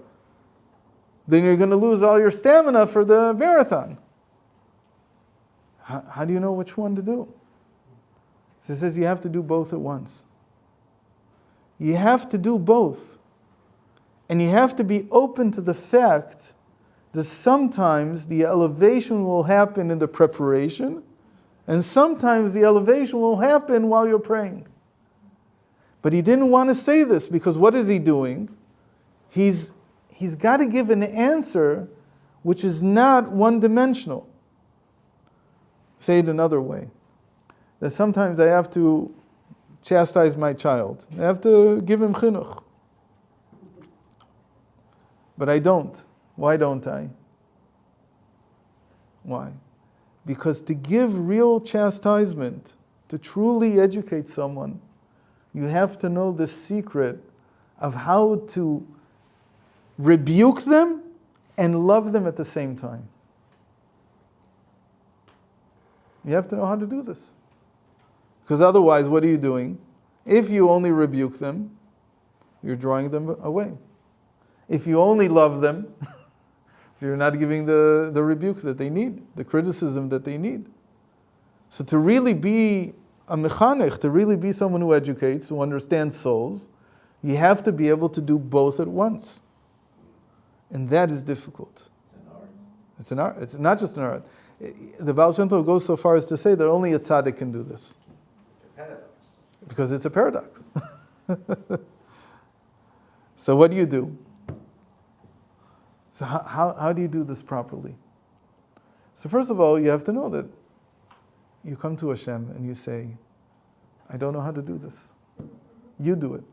then you're going to lose all your stamina for the marathon. How do you know which one to do? So it says you have to do both at once. You have to do both. And you have to be open to the fact that sometimes the elevation will happen in the preparation, and sometimes the elevation will happen while you're praying. But he didn't want to say this because what is he doing? He's got to give an answer which is not one-dimensional. Say it another way. That sometimes I have to chastise my child. I have to give him chinuch. But I don't. Why don't I? Why? Because to give real chastisement, to truly educate someone, you have to know the secret of how to rebuke them and love them at the same time. You have to know how to do this. Because otherwise, what are you doing? If you only rebuke them, you're drawing them away. If you only love them, you're not giving the rebuke that they need, the criticism that they need. So to really be a mechanech, to really be someone who educates, who understands souls, you have to be able to do both at once. And that is difficult. It's an art. It's not just an art. The Valshimtov goes so far as to say that only a tzaddik can do this. It's a paradox. Because it's a paradox. So what do you do? So how do you do this properly? So first of all, you have to know that you come to Hashem and you say, I don't know how to do this. You do it.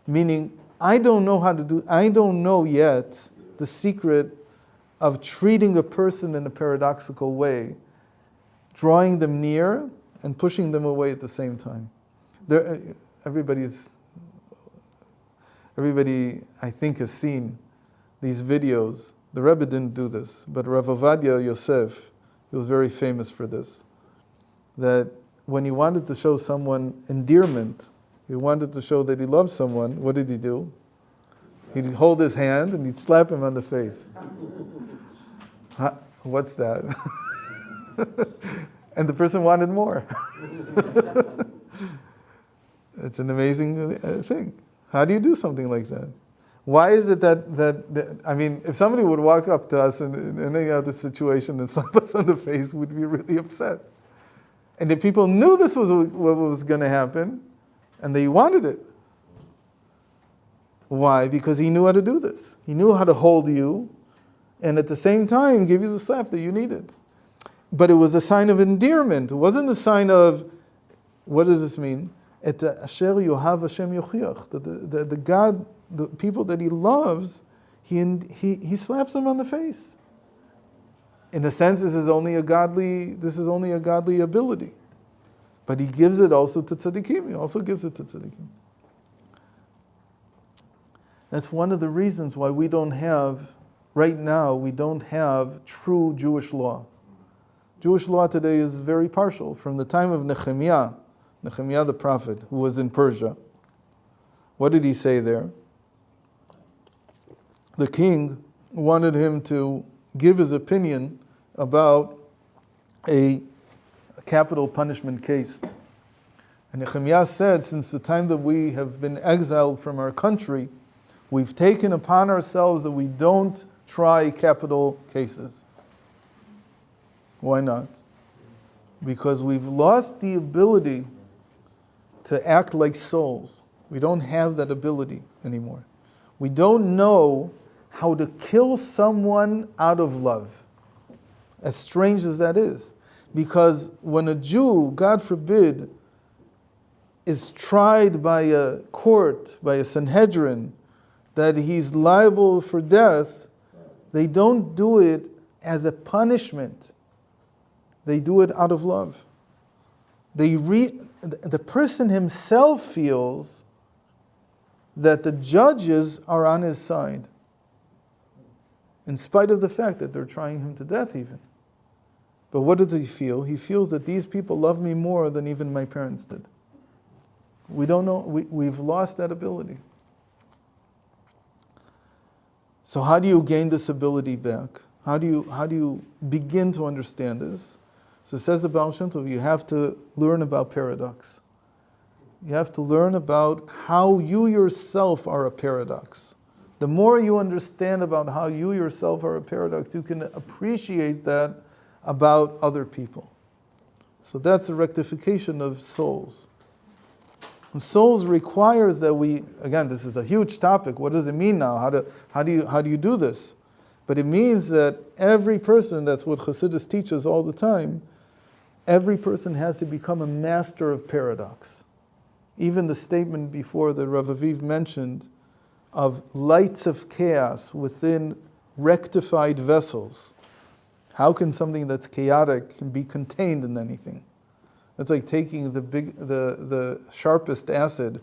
Meaning, I don't know yet the secret of treating a person in a paradoxical way, drawing them near and pushing them away at the same time. Everybody, I think, has seen these videos. The Rebbe didn't do this, but Rav Ovadia Yosef, he was very famous for this. That when he wanted to show someone endearment, he wanted to show that he loved someone, what did he do? He'd hold his hand and he'd slap him on the face. What's that? And the person wanted more. It's an amazing thing. How do you do something like that? Why is it that I mean, if somebody would walk up to us in any other situation and slap us on the face, we'd be really upset. And the people knew this was what was going to happen, and they wanted it. Why? Because he knew how to do this. He knew how to hold you, and at the same time give you the slap that you needed. But it was a sign of endearment. It wasn't a sign of, what does this mean? Et asher yohav Hashem yochiach. The God, the people that he loves, he slaps them on the face. In a sense, this is only a godly ability. But he gives it also to tzaddikim. He also gives it to tzaddikim. That's one of the reasons why right now, we don't have true Jewish law. Jewish law today is very partial. From the time of Nehemiah the prophet, who was in Persia, what did he say there? The king wanted him to give his opinion about a capital punishment case. And Nehemiah said, since the time that we have been exiled from our country, we've taken upon ourselves that we don't try capital cases. Why not? Because we've lost the ability to act like souls. We don't have that ability anymore. We don't know how to kill someone out of love. As strange as that is. Because when a Jew, God forbid, is tried by a court, by a Sanhedrin, that he's liable for death, they don't do it as a punishment. They do it out of love. The person himself feels that the judges are on his side, in spite of the fact that they're trying him to death even. But what does he feel? He feels that these people love me more than even my parents did. We don't know, we've lost that ability. So how do you gain this ability back? How do you begin to understand this? So it says the Valshimtov, you have to learn about paradox. You have to learn about how you yourself are a paradox. The more you understand about how you yourself are a paradox, you can appreciate that about other people. So that's the rectification of souls. And souls requires that we, again, this is a huge topic. What does it mean now? How do you do this? But it means that every person, that's what Chassidus teaches all the time, every person has to become a master of paradox. Even the statement before that Rav Aviv mentioned of lights of chaos within rectified vessels. How can something that's chaotic be contained in anything? It's like taking the sharpest acid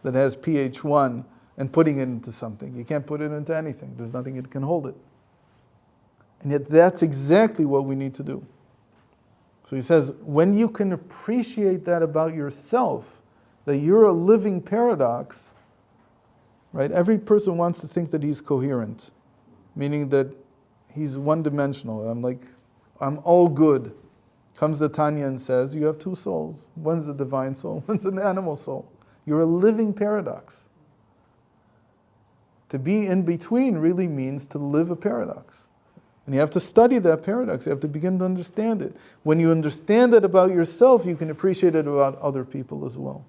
that has pH 1 and putting it into something. You can't put it into anything. There's nothing that can hold it. And yet that's exactly what we need to do. So he says, when you can appreciate that about yourself, that you're a living paradox, right? Every person wants to think that he's coherent, meaning that he's one-dimensional. I'm all good. Comes the Tanya and says, you have two souls. One's a divine soul, one's an animal soul. You're a living paradox. To be in between really means to live a paradox. And you have to study that paradox. You have to begin to understand it. When you understand it about yourself, you can appreciate it about other people as well.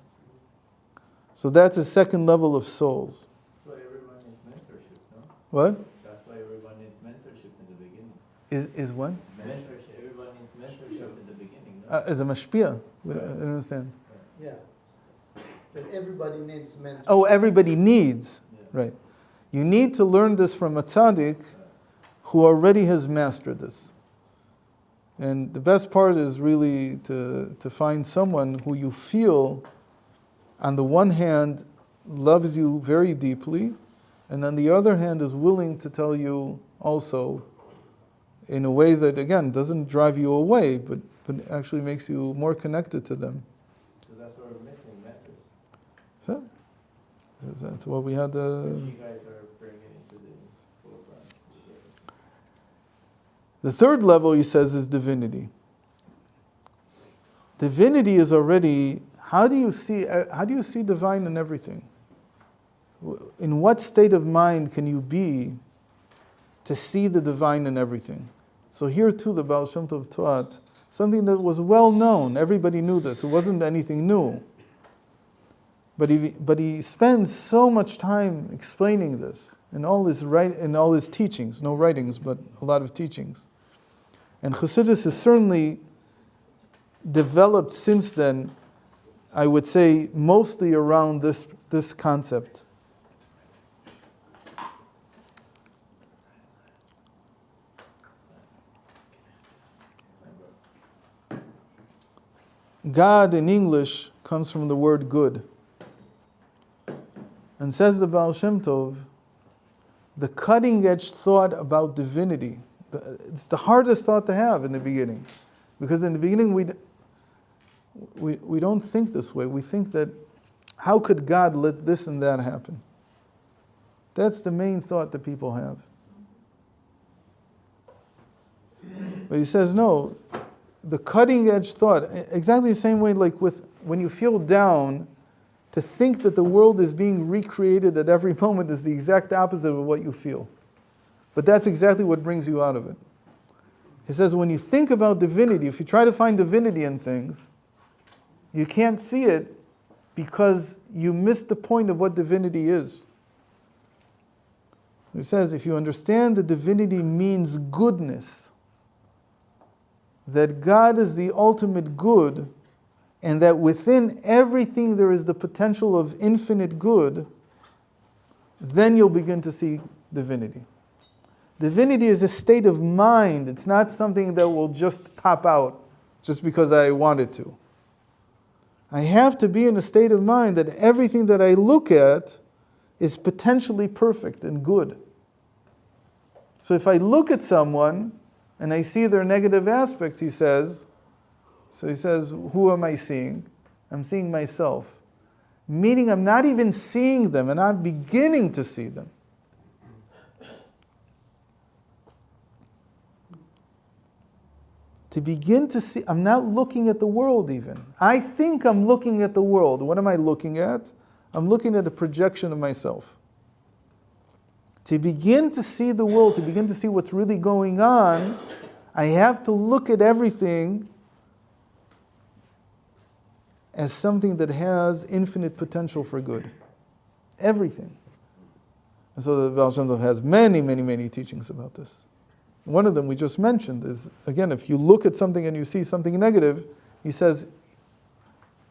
So that's a second level of souls. That's why everyone needs mentorship, no? What? That's why everyone needs mentorship in the beginning. Is what? Mentorship. Everyone needs mentorship in the beginning, no? As a mashpia. I don't understand. Yeah. But everybody needs mentorship. Oh, everybody needs. Yeah. Right. You need to learn this from a tzaddik who already has mastered this. And the best part is really to find someone who you feel, on the one hand, loves you very deeply, and on the other hand is willing to tell you also in a way that, again, doesn't drive you away, but actually makes you more connected to them. So that's what we're missing, mentors. So, that's what we had. Which you guys are bringing into the forefront. The third level, he says, is divinity. Divinity is already, how do you see divine in everything? In what state of mind can you be to see the divine in everything? So here too the Valshimtov taught something that was well known. Everybody knew this. It wasn't anything new. But he spends so much time explaining this in all his teachings, no writings, but a lot of teachings. And Chassidus has certainly developed since then, I would say, mostly around this concept. God in English comes from the word good. And says the Valshimtov, the cutting edge thought about divinity, it's the hardest thought to have in the beginning. Because in the beginning we don't think this way. We think that, how could God let this and that happen? That's the main thought that people have. But he says, no, the cutting edge thought, exactly the same way like with when you feel down, to think that the world is being recreated at every moment is the exact opposite of what you feel. But that's exactly what brings you out of it. He says when you think about divinity, if you try to find divinity in things, you can't see it because you miss the point of what divinity is. He says if you understand that divinity means goodness, that God is the ultimate good, and that within everything there is the potential of infinite good, then you'll begin to see divinity. Divinity is a state of mind. It's not something that will just pop out just because I want it to. I have to be in a state of mind that everything that I look at is potentially perfect and good. So if I look at someone and I see their negative aspects, he says, who am I seeing? I'm seeing myself. Meaning I'm not even seeing them, and I'm beginning to see them. To begin to see, I'm not looking at the world even. I think I'm looking at the world. What am I looking at? I'm looking at a projection of myself. To begin to see the world, to begin to see what's really going on, I have to look at everything as something that has infinite potential for good. Everything. And so the Valshimtov has many, many, many teachings about this. One of them we just mentioned is, again, if you look at something and you see something negative, he says,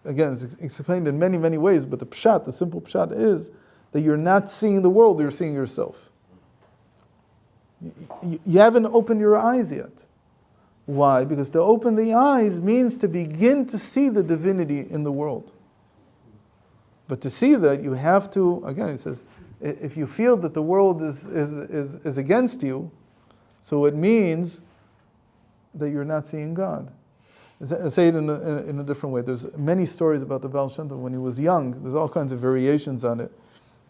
again, it's explained in many, many ways, but the simple pshat is that you're not seeing the world, you're seeing yourself. You haven't opened your eyes yet. Why? Because to open the eyes means to begin to see the divinity in the world. But to see that, you have to, again, it says, if you feel that the world is against you, so it means that you're not seeing God. I say it in a different way. There's many stories about the Valshimtov when he was young. There's all kinds of variations on it.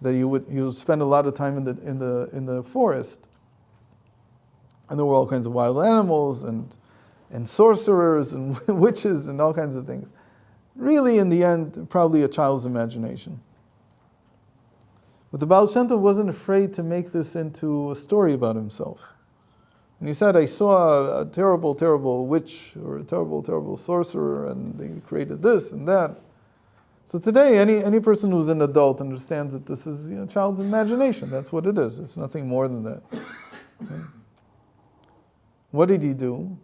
That he would spend a lot of time in the forest, and there were all kinds of wild animals and sorcerers and witches and all kinds of things. Really, in the end, probably a child's imagination. But the Valshimtov wasn't afraid to make this into a story about himself. And he said, I saw a terrible, terrible witch or a terrible, terrible sorcerer, and they created this and that. So today, any person who's an adult understands that this is a child's imagination. That's what it is. It's nothing more than that. Okay? What did he do?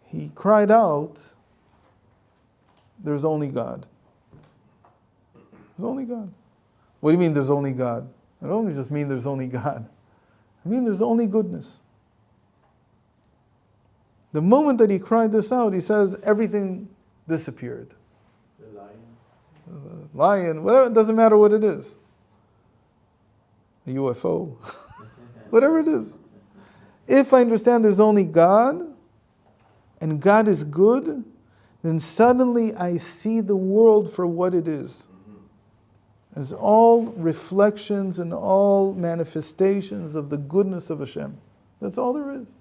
He cried out, there's only God. There's only God. What do you mean there's only God? I don't just mean there's only God. I mean, there's only goodness. The moment that he cried this out, he says everything disappeared. The lion. Lion, whatever, it doesn't matter what it is. A UFO, whatever it is. If I understand there's only God, and God is good, then suddenly I see the world for what it is. As all reflections and all manifestations of the goodness of Hashem. That's all there is.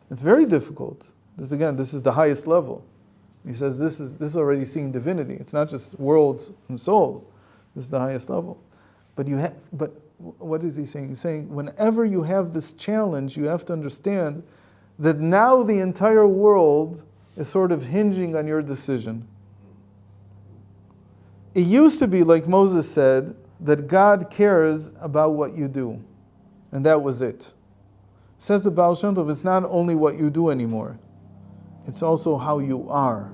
It's very difficult. This is the highest level. He says this is already seeing divinity. It's not just worlds and souls. This is the highest level. But what is he saying? He's saying whenever you have this challenge, you have to understand that now the entire world is sort of hinging on your decision. It used to be, like Moses said, that God cares about what you do. And that was it. Says the Valshimtov, it's not only what you do anymore. It's also how you are.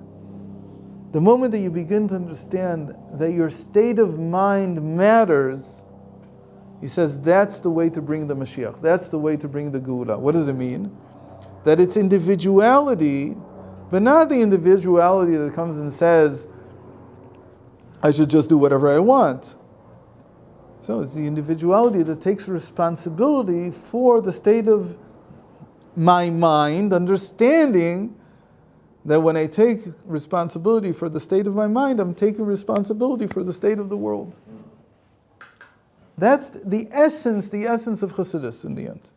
The moment that you begin to understand that your state of mind matters, he says that's the way to bring the Mashiach. That's the way to bring the Geula. What does it mean? That it's individuality, but not the individuality that comes and says, I should just do whatever I want. So it's the individuality that takes responsibility for the state of my mind, understanding that when I take responsibility for the state of my mind, I'm taking responsibility for the state of the world. That's the essence of Chassidus in the end.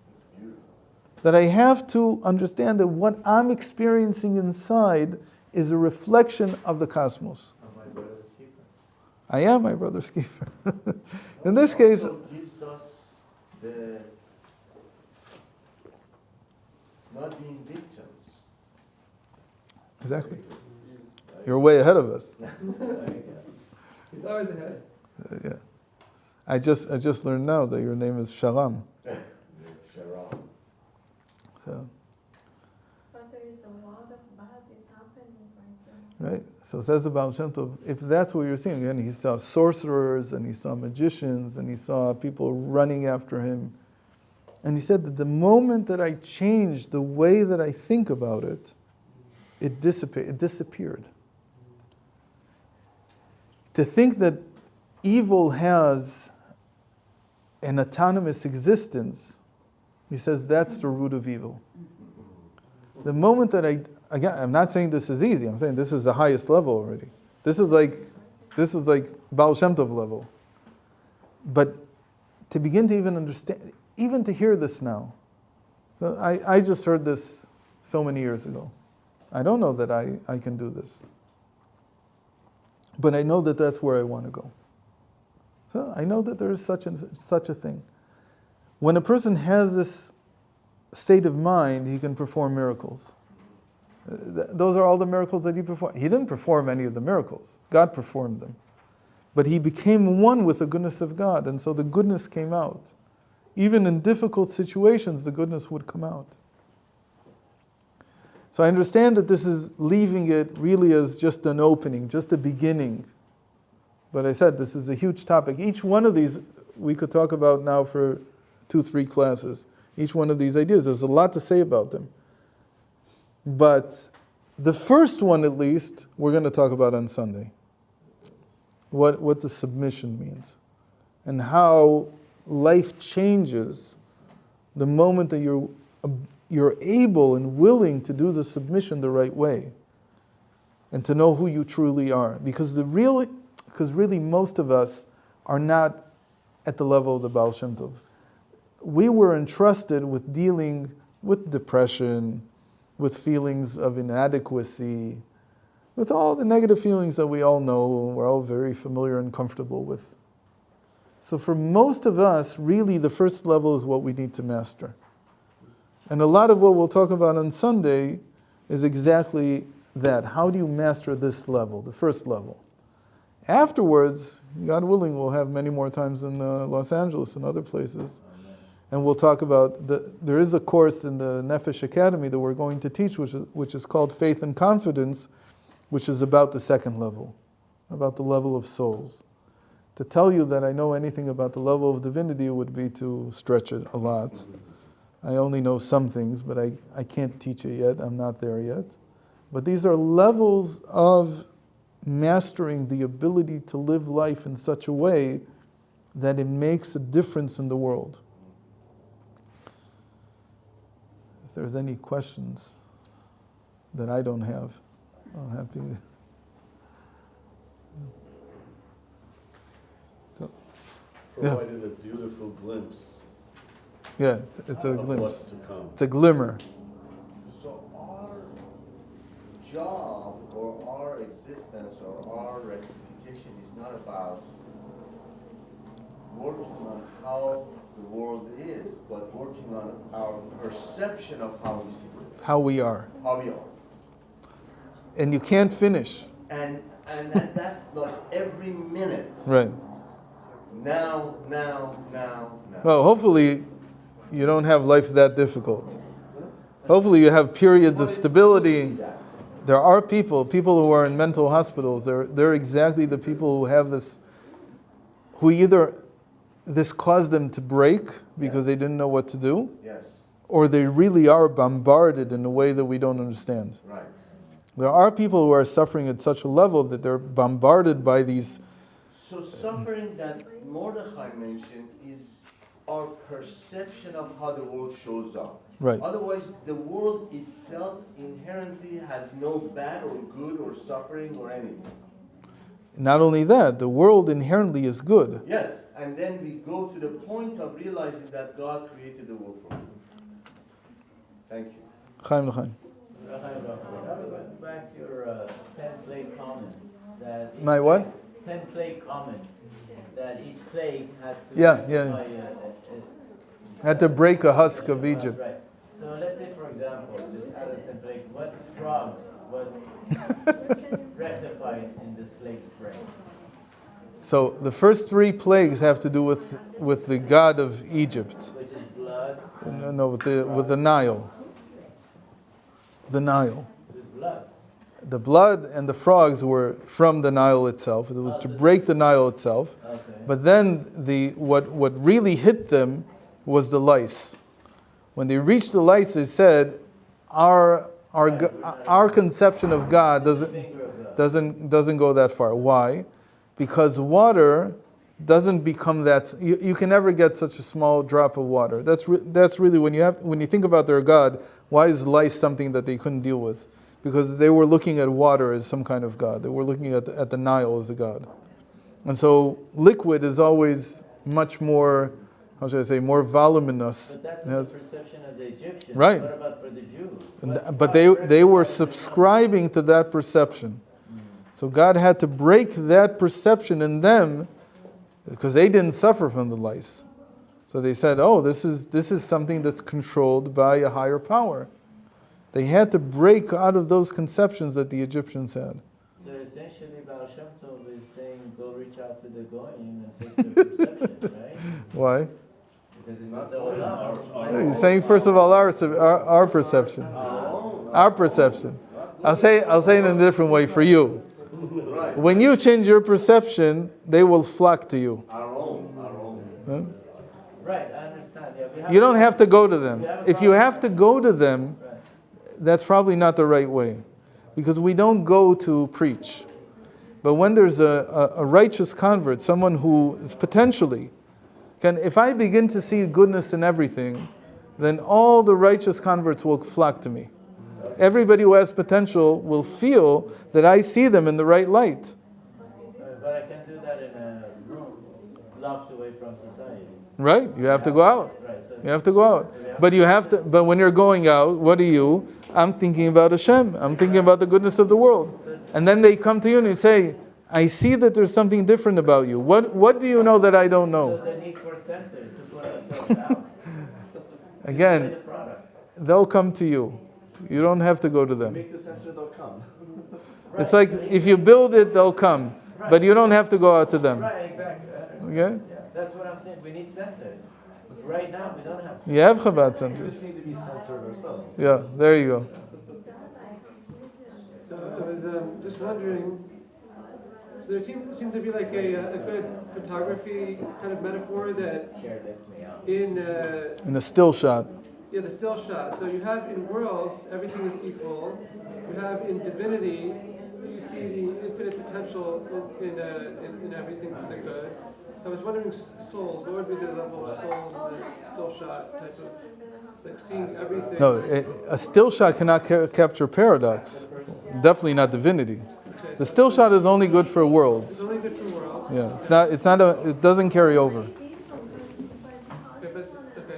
That I have to understand that what I'm experiencing inside is a reflection of the cosmos. I am my brother's keeper. In this case, also gives us the not being victims. exactly. You're way ahead of us. He's always ahead. Yeah. I just learned now that your name is Sharam. So. But there is a lot of bad is happening right now. Right? So it says about Valshimtov, if that's what you're seeing, again, he saw sorcerers and he saw magicians and he saw people running after him. And he said that the moment that I changed the way that I think about it, it disappeared. To think that evil has an autonomous existence, he says that's the root of evil. The moment that again, I'm not saying this is easy. I'm saying this is the highest level already. This is like Valshimtov level. But to begin to even understand, even to hear this now, I just heard this so many years ago. I don't know that I can do this. But I know that that's where I want to go. So I know that there is such a thing. When a person has this state of mind, he can perform miracles. Those are all the miracles that he performed. He didn't perform any of the miracles. God performed them. But he became one with the goodness of God, and so the goodness came out. Even in difficult situations, the goodness would come out. So I understand that this is leaving it really as just an opening, just a beginning. But I said this is a huge topic. Each one of these we could talk about now for 2-3 classes. Each one of these ideas, there's a lot to say about them. But the first one, at least, we're going to talk about on Sunday. What the submission means. And how life changes the moment that you're able and willing to do the submission the right way. And to know who you truly are. Because really most of us are not at the level of the Valshimtov. We were entrusted with dealing with depression, with feelings of inadequacy, with all the negative feelings that we all know, we're all very familiar and comfortable with. So for most of us, really the first level is what we need to master. And a lot of what we'll talk about on Sunday is exactly that. How do you master this level, the first level? Afterwards, God willing, we'll have many more times in Los Angeles and other places. And we'll talk about, there is a course in the Nefesh Academy that we're going to teach, which is called Faith and Confidence, which is about the second level, about the level of souls. To tell you that I know anything about the level of divinity would be to stretch it a lot. I only know some things, but I can't teach it yet. I'm not there yet. But these are levels of mastering the ability to live life in such a way that it makes a difference in the world. If there's any questions that I don't have, I'm happy. Provided a beautiful glimpse Yeah, it's a of glimpse. what's to come. It's a glimmer. So our job or our existence or our rectification is not about working on how the world is, but working on our perception of how we see it, How we are. how we are. And you can't finish. And that's like every minute. Right. Now. Well, hopefully you don't have life that difficult. Hopefully you have periods of stability. There are people who are in mental hospitals, they're exactly the people who have this, who either this caused them to break because they didn't know what to do, Yes, or they really are bombarded in a way that we don't understand. right. There are people who are suffering at such a level that they're bombarded by these. So suffering that Mordechai mentioned is our perception of how the world shows up. Right. Otherwise, the world itself inherently has no bad or good or suffering or anything. Not only that, the world inherently is good. Yes, and then we go to the point of realizing that God created the world for us. Thank you. Chaim l'chaim. Back to your 10 plague comment. That My what? 10 plague comment. That each plague had to Yeah. rectify, Had to break a husk of Right. Egypt. So let's say, for example, just out of 10 plagues, what frogs, what rectified in the slave's brain? So the first 3 plagues have to do with the god of Egypt. Which is blood. No, with the Nile. The Nile. With blood. The blood and the frogs were from the Nile itself. It was to break the Nile itself. Okay. But then what really hit them was the lice. When they reached the lice, they said, our conception of God doesn't go that far. Why? Because water doesn't become that. You can never get such a small drop of water. That's really when you think about their God. Why is lice something that they couldn't deal with? Because they were looking at water as some kind of God. They were looking at the Nile as a God. And so liquid is always much more, how should I say, more voluminous. But that's the perception of the Egyptians. Right. What about for the Jews? But they were subscribing to that perception. So God had to break that perception in them because they didn't suffer from the lice. So they said, oh, this is something that's controlled by a higher power. They had to break out of those conceptions that the Egyptians had. So essentially, Valshimtov is saying, go reach out to the Goyim and fix their perception, right? Why? Because it's not the Olam. He's saying, first of all, our perception. Our perception. I'll say it in a different way for you. Right. When you change your perception, they will flock to you. Our own. Huh? Right, I understand. Yeah, we have You don't have to go to them. If you have to go to them, Right. that's probably not the right way. Because we don't go to preach. But when there's a righteous convert, someone who is potentially, if I begin to see goodness in everything, then all the righteous converts will flock to me. Everybody who has potential will feel that I see them in the right light. But I can do that in a room locked away from society. Right? You have to go out. Right, so You have to go out. But when you're going out, what are you? I'm thinking about Hashem. I'm thinking about the goodness of the world. And then they come to you and you say, I see that there's something different about you. What do you know that I don't know? So the need for centers to put ourselves out. Again, The product. they'll come to you. You don't have to go to them. Make the center, they'll come. It's like if you build it, they'll come. But you don't have to go out to them. Right, exactly. Okay? Yeah, that's what I'm saying. We need centers. Right now, we don't have centers. You have Chabad We centers. just need to be centered ourselves. Yeah, there you go. So I was just wondering, So there seems to be like a good photography kind of metaphor that in In a still shot. the still shot. So you have in worlds everything is equal. You have in divinity you see the infinite potential in everything for the good. So I was wondering, souls, what would be the level of souls in the still shot type of, like seeing everything? No, a still shot cannot capture paradox. Definitely not divinity. Okay, The still shot is only good for worlds. it's only good for worlds. Yeah, it doesn't carry over. Okay,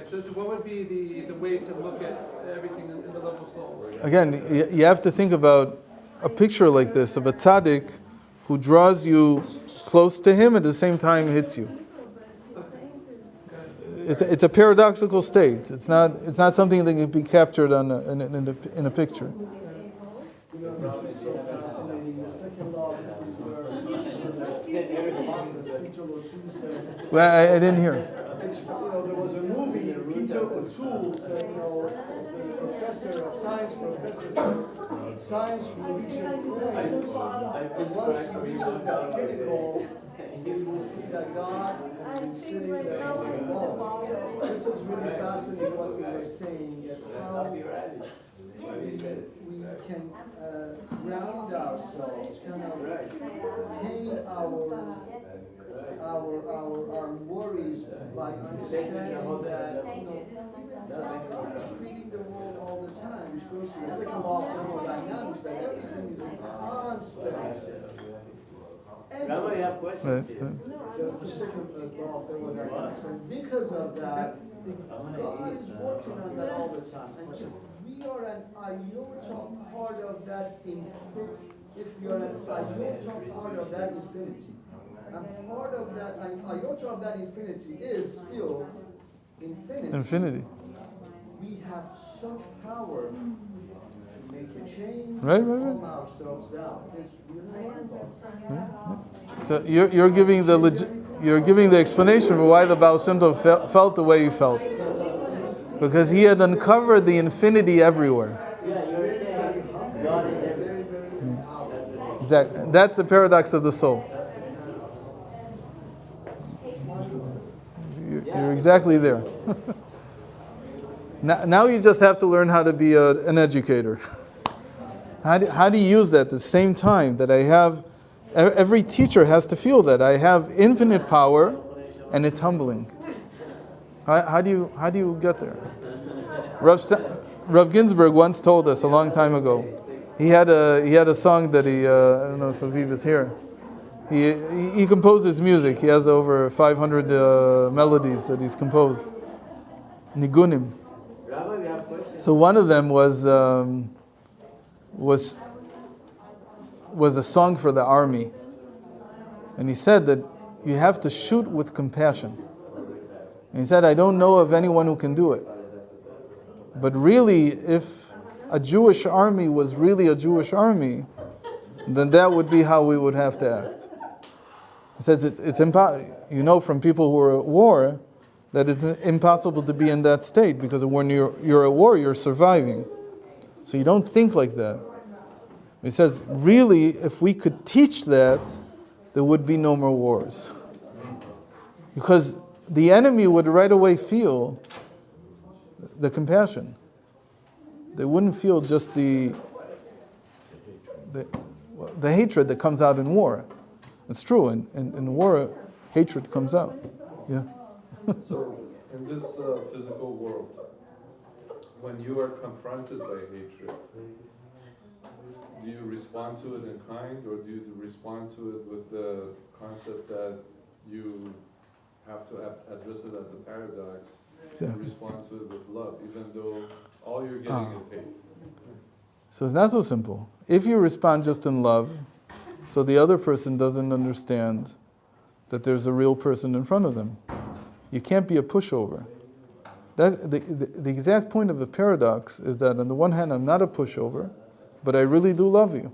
so what would be the way to look at everything in the level of souls? Again, you have to think about a picture like this of a tzaddik who draws you close to him and at the same time hits you. It's a paradoxical state. It's not something that can be captured in a picture. This is so fascinating. The second law, this is where Peter O'Toole said. Well, I didn't hear. It's, there was a movie, Peter O'Toole said, the professor of science, said, science will reach a point, and once he reaches that pinnacle, he will see that God has been sitting there alone. This is really fascinating what we were saying, and how we can ground ourselves, kind of tame our worries by understanding that God is creating the world all the time, which goes to the second law of thermodynamics, that everything is in constant. Rabbi, you have questions here. The second law of thermodynamics, and because of that, God is working on that all the time. And if we are an iota part of that if we are an iota part of that infinity, and part of that iota of that infinity is still infinity. We have such power to make a change, calm ourselves down. It's really wonderful. So you're giving the explanation for why the Valshimtov felt the way he felt, because he had uncovered the infinity everywhere. Yeah, you're saying God is everywhere. Exactly. That's the paradox of the soul. You're exactly there. Now you just have to learn how to be an educator. How do you use that at the same time that I have? Every teacher has to feel that I have infinite power, and it's humbling. How do you get there? Rav Ginsburg once told us a long time ago. He had a song that I don't know if Aviv is here. He composes music. He has over 500 melodies that he's composed. Nigunim. Rabbi, we have questions. So one of them was a song for the army, and he said that you have to shoot with compassion. And he said, I don't know of anyone who can do it. But really, if a Jewish army was really a Jewish army, then that would be how we would have to act. He says it's impossible. From people who are at war, that it's impossible to be in that state, because when you're at war, you're surviving. So you don't think like that. He says, really, if we could teach that, there would be no more wars. Because the enemy would right away feel the compassion. They wouldn't feel just the hatred that comes out in war. It's true, in war, hatred comes out. Yeah. So, in this physical world, when you are confronted by hatred, do you respond to it in kind, or do you respond to it with the concept that you have to address it as a paradox and respond to it with love, even though all you're getting is hate? So it's not so simple. If you respond just in love, so the other person doesn't understand that there's a real person in front of them. You can't be a pushover. The exact point of a paradox is that on the one hand, I'm not a pushover, but I really do love you.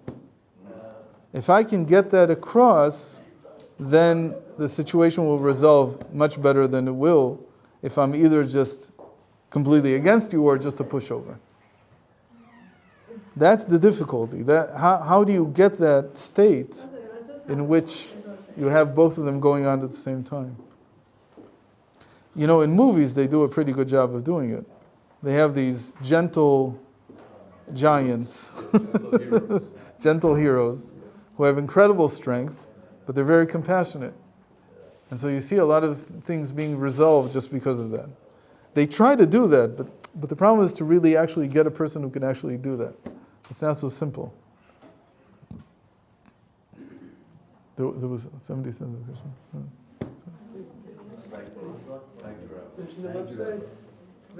If I can get that across, then the situation will resolve much better than it will if I'm either just completely against you or just a pushover. That's the difficulty. How do you get that state in which you have both of them going on at the same time. You know, in movies, they do a pretty good job of doing it. They have these gentle giants, gentle heroes, who have incredible strength, but they're very compassionate. And so you see a lot of things being resolved just because of that. They try to do that, but the problem is to really actually get a person who can actually do that. It's not so simple. There was somebody said the question. Mention the website.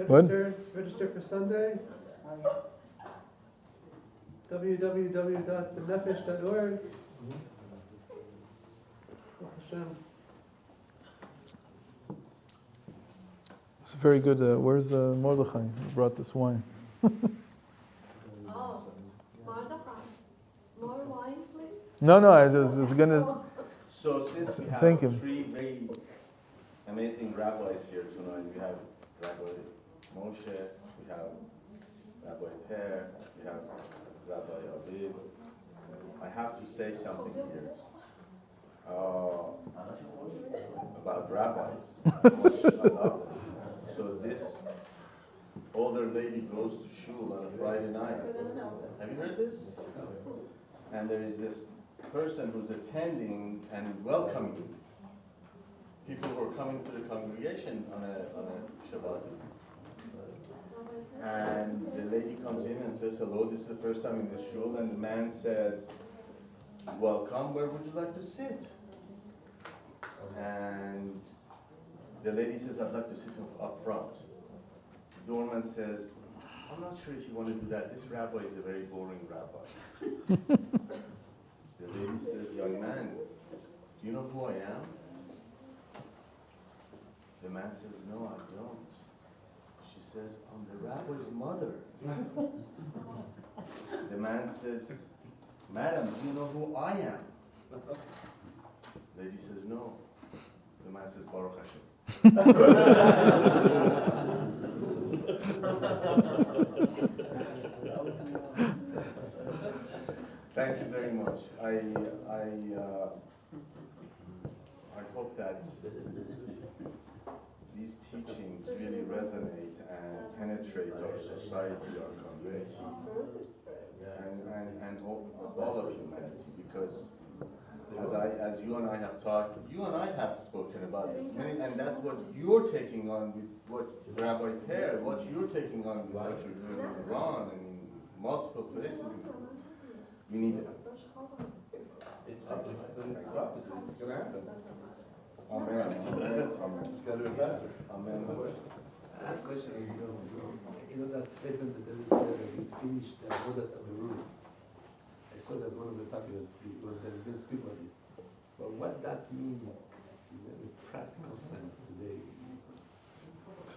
What? Register for Sunday. www.benefesh.org. It's very good. Where's Mordechai? Who brought this wine? Oh, Mordechai. More wine, please? No, I was going to... So since we have Thank him. three very amazing rabbis here tonight, we have Rabbi Moshe, we have Rabbi Per, we have Rabbi Aviv. I have to say something here about rabbis. So this older lady goes to shul on a Friday night. Have you heard this? And there is this person who's attending and welcoming people who are coming to the congregation on a Shabbat. And the lady comes in and says, hello, this is the first time in the shul, and the man says, welcome, where would you like to sit? And the lady says, I'd like to sit up front. The doorman says, I'm not sure if you want to do that. This rabbi is a very boring rabbi. The lady says, young man, do you know who I am? The man says, no, I don't. She says, I'm the rabbi's mother. The man says, madam, do you know who I am? Lady says, no. The man says, Baruch Hashem. Thank you very much. I hope that these teachings really resonate and penetrate our society, our community, and all of humanity. Because as you and I have talked, you and I have spoken about this many, and that's what you're taking on with what Rabbi Per, what you're taking on with what you're doing in Iran and in multiple places. You need it. It's the prophecy. It's going to happen. Amen. Amen. It's going to be faster. Amen. I have a question. You know that statement that there is said that we finished the Avodat Averut. I saw that one of the topics was that we didn't speak about this. But what that means in the practical sense today?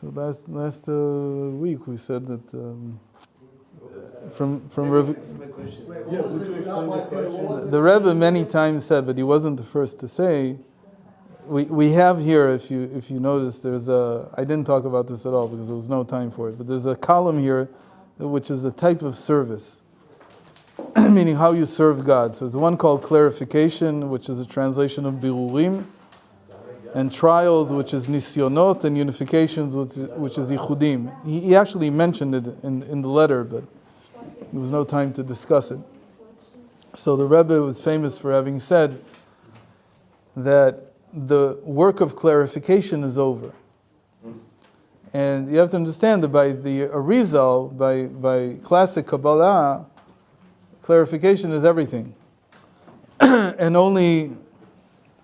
So last week we said that from Rabbi, the Rebbe many times said, but he wasn't the first to say. We have here, if you notice, there's I didn't talk about this at all because there was no time for it, but there's a column here which is a type of service, meaning how you serve God. So there's one called clarification, which is a translation of birurim, and trials, which is nisyonot, and unifications, which is ichudim. He actually mentioned it in the letter, but there was no time to discuss it. So the Rebbe was famous for having said that the work of clarification is over. And you have to understand that by the Arizal, by classic Kabbalah, clarification is everything. And only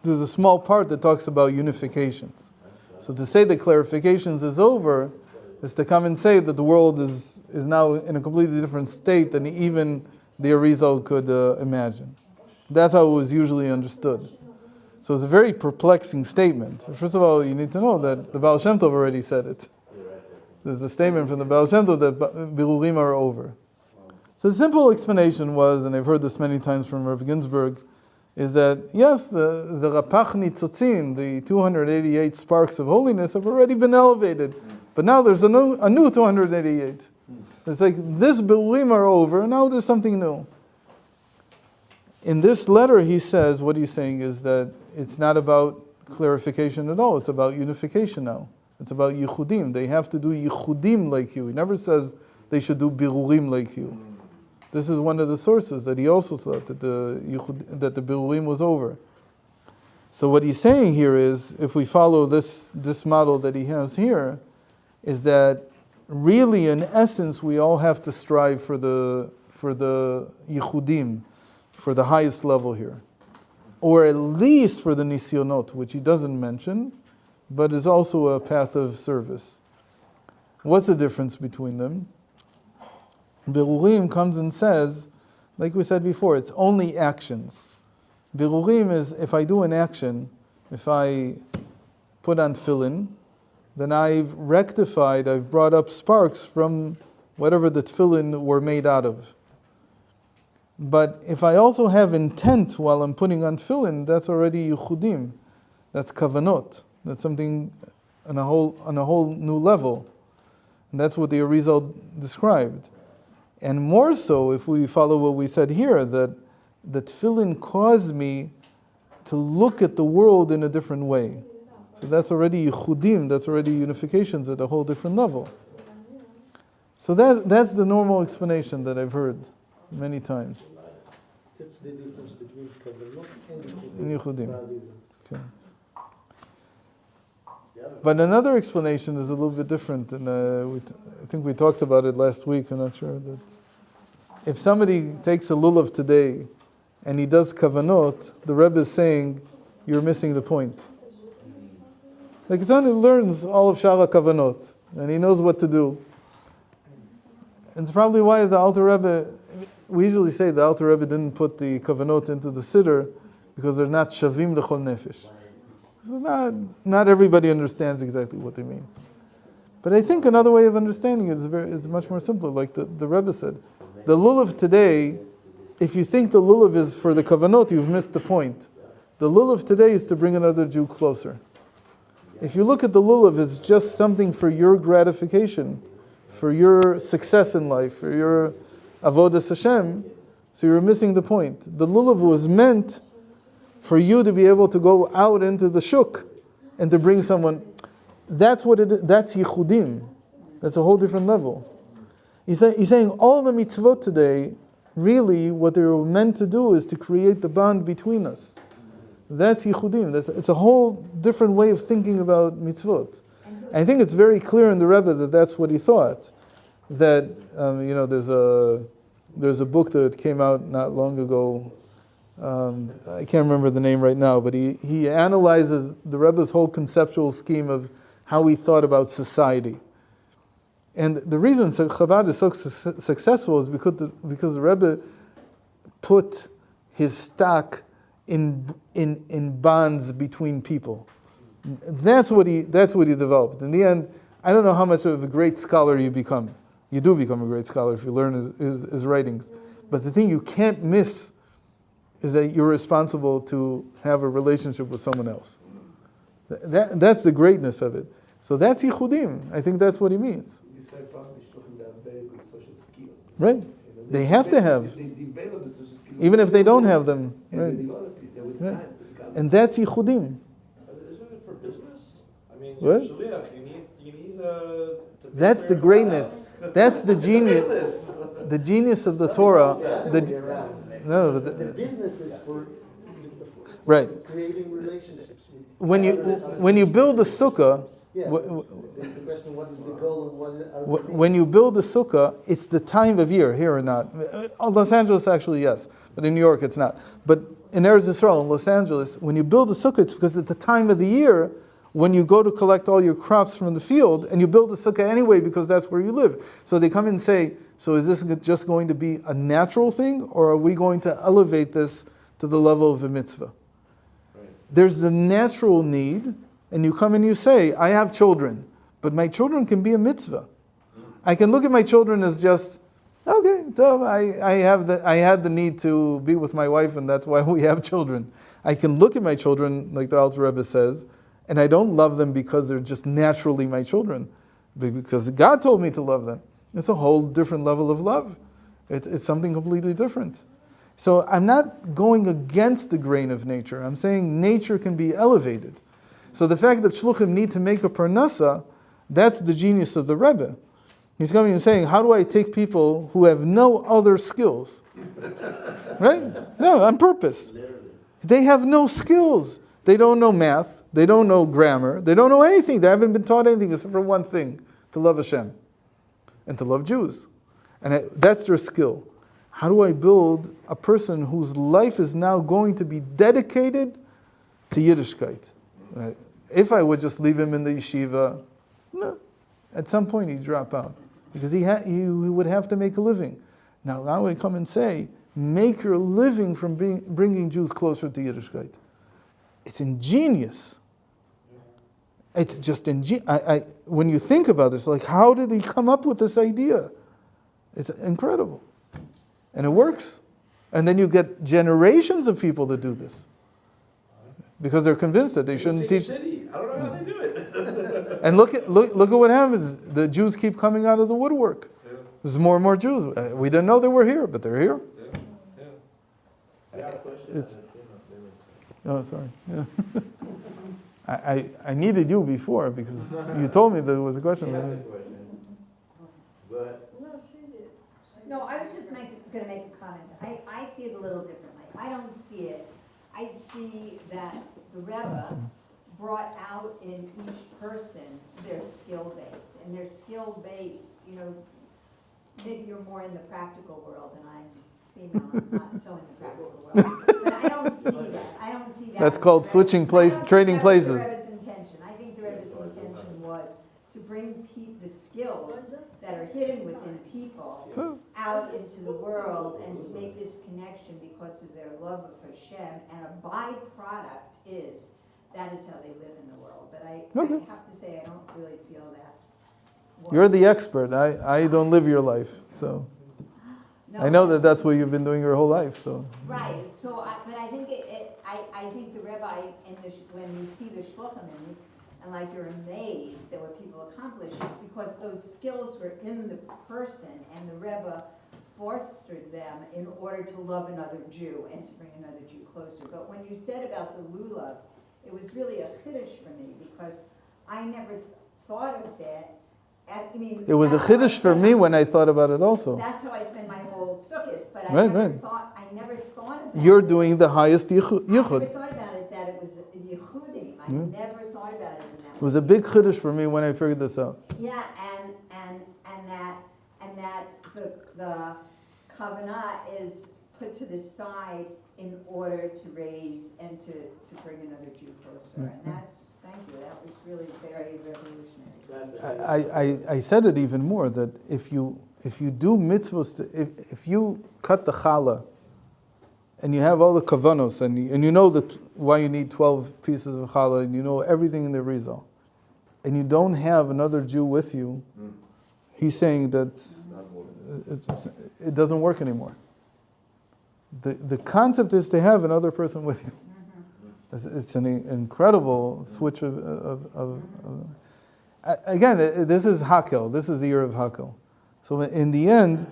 there's a small part that talks about unifications. So to say that clarifications is over is to come and say that the world is now in a completely different state than even the Arizal could imagine. That's how it was usually understood. So it's a very perplexing statement. First of all, you need to know that the Valshimtov already said it. There's a statement from the Valshimtov that birurim are over. So the simple explanation was, and I've heard this many times from Rabbi Ginsburg, is that yes, the Rapach Nitzotzin, the 288 sparks of holiness, have already been elevated, but now there's a new 288. It's like this birurim are over, and now there's something new. in this letter he says, what he's saying is that it's not about clarification at all, it's about unification now. It's about yichudim. They have to do yichudim like you. He never says they should do birurim like you. This is one of the sources that he also thought that the birurim was over. So what he's saying here is, if we follow this model that he has here, is that really in essence we all have to strive for the yichudim, for the highest level here. Or at least for the nisyonot, which he doesn't mention, but is also a path of service. What's the difference between them? Birurim comes and says, like we said before, it's only actions. Birurim is, if I do an action, if I put on tefillin, then I've rectified, I've brought up sparks from whatever the tefillin were made out of. But if I also have intent while I'm putting on tefillin, that's already yichudim. That's kavanot. That's something on a whole new level. And that's what the Arizal described. And more so, if we follow what we said here, that the tefillin caused me to look at the world in a different way. So that's already yichudim, that's already unifications at a whole different level. So that's the normal explanation that I've heard many times. That's the difference between kavanot and yichudim. Okay. But another explanation is a little bit different, and I think we talked about it last week. I'm not sure that if somebody takes a lulav today and he does kavanot, the Rebbe is saying you're missing the point. Like somebody learns all of Shara kavanot and he knows what to do. And it's probably why the Alter Rebbe, we usually say the Alter Rebbe didn't put the kavanot into the siddur because they're not shavim l'chol nefesh. So not everybody understands exactly what they mean. But I think another way of understanding it is much more simple, like the Rebbe said. The lulav today, if you think the lulav is for the kavanot, you've missed the point. The lulav today is to bring another Jew closer. If you look at the lulav as just something for your gratification, for your success in life, for your avodas Hashem, so you're missing the point. The lulav was meant for you to be able to go out into the shuk and to bring someone. That's what it is. That's yichudim. That's a whole different level. He's saying all the mitzvot today, really what they were meant to do is to create the bond between us. That's yichudim. It's a whole different way of thinking about mitzvot. I think it's very clear in the Rebbe that that's what he thought. That there's a book that came out not long ago. I can't remember the name right now, but he analyzes the Rebbe's whole conceptual scheme of how he thought about society. And the reason Chabad is so successful is because the Rebbe put his stock in bonds between people. That's what he developed. In the end, I don't know how much of a great scholar you become. You do become a great scholar if you learn his writings. But the thing you can't miss is that you're responsible to have a relationship with someone else. That's the greatness of it. So that's yichudim. I think that's what he means. This guy probably shouldn't have very good social skills. Right. They have to have. They develop the social skills. Even if they don't have them. And Right. they develop it, they will Right. time become- And that's yichudim. Isn't it for business? I mean, What? you're shliach, you need to That's the greatness. That's the genius. business. The genius of the Torah. The other way around. No, The business is for right. creating relationships. When you build a sukkah, Yeah, w- the question, what is the goal and what are the when you build a sukkah, it's the time of year, here or not. Los Angeles actually, yes, but in New York it's not. But in Eretz Yisrael, in Los Angeles, when you build a sukkah, it's because at the time of the year, when you go to collect all your crops from the field, and you build a sukkah anyway because that's where you live. So they come and say, so is this just going to be a natural thing, or are we going to elevate this to the level of a mitzvah? Right. There's the natural need, and you come and you say, I have children, but my children can be a mitzvah. I can look at my children as just, okay, so I had the need to be with my wife, and that's why we have children. I can look at my children, like the Alter Rebbe says, and I don't love them because they're just naturally my children, but because God told me to love them. It's a whole different level of love. It's something completely different. So I'm not going against the grain of nature. I'm saying nature can be elevated. So the fact that shluchim need to make a parnasa, that's the genius of the Rebbe. He's coming and saying, how do I take people who have no other skills? Right? No, on purpose. They have no skills. They don't know math. They don't know grammar. They don't know anything. They haven't been taught anything except for one thing, to love Hashem and to love Jews. And that's their skill. How do I build a person whose life is now going to be dedicated to Yiddishkeit? Right? If I would just leave him in the yeshiva, no. At some point he'd drop out. Because he would have to make a living. Now I come and say, make your living from bringing Jews closer to Yiddishkeit. It's ingenious. It's just ingenious. When you think about this, like, how did he come up with this idea? It's incredible. And it works. And then you get generations of people to do this. Because they're convinced that they shouldn't teach. City. I don't know how they do it. And look at what happens. The Jews keep coming out of the woodwork. Yeah. There's more and more Jews. We didn't know they were here, but they're here. Yeah. It's, oh, sorry. Yeah. I needed you before because you told me there was a question. Go ahead. No, she did. No, I was just going to make a comment. I see it a little differently. I don't see it. I see that the Rebbe brought out in each person their skill base. And their skill base, maybe you're more in the practical world and I'm female, I'm not so in the practical world. But I don't see that. I don't see that. That's called switching trading places. The Rebbe's intention. I think the Rebbe's intention was to bring the skills that are hidden within people out into the world and to make this connection because of their love of Hashem. And a byproduct is that is how they live in the world. But I have to say I don't really feel that. You're the expert. I don't live your life, so No, I know that's what you've been doing your whole life. So right. So, but I think I think the Rabbi when you see the shluchim and like you're amazed at what people accomplish, it's because those skills were in the person, and the Rebbe fostered them in order to love another Jew and to bring another Jew closer. But when you said about the lulav, it was really a chiddush for me because I never thought of it. it was a chiddush for me when I thought about it also. That's how I spend my whole sukkahs, but I never thought about You're it. doing the highest yichud. I never thought about it that it was yichudim. I never thought about it in that It was a big chiddush for me when I figured this out. Yeah, and that the kavanah is put to the side in order to raise and to bring another Jew closer. And that's, thank you, that was really very revolutionary. I said it even more, that if you do mitzvahs, if you cut the challah, and you have all the kavanos, and you know why you need 12 pieces of challah, and you know everything in the rizal, and you don't have another Jew with you, he's saying that it doesn't work anymore. The concept is to have another person with you. It's an incredible switch of again, this is Hakel. This is the year of Hakel. So in the end,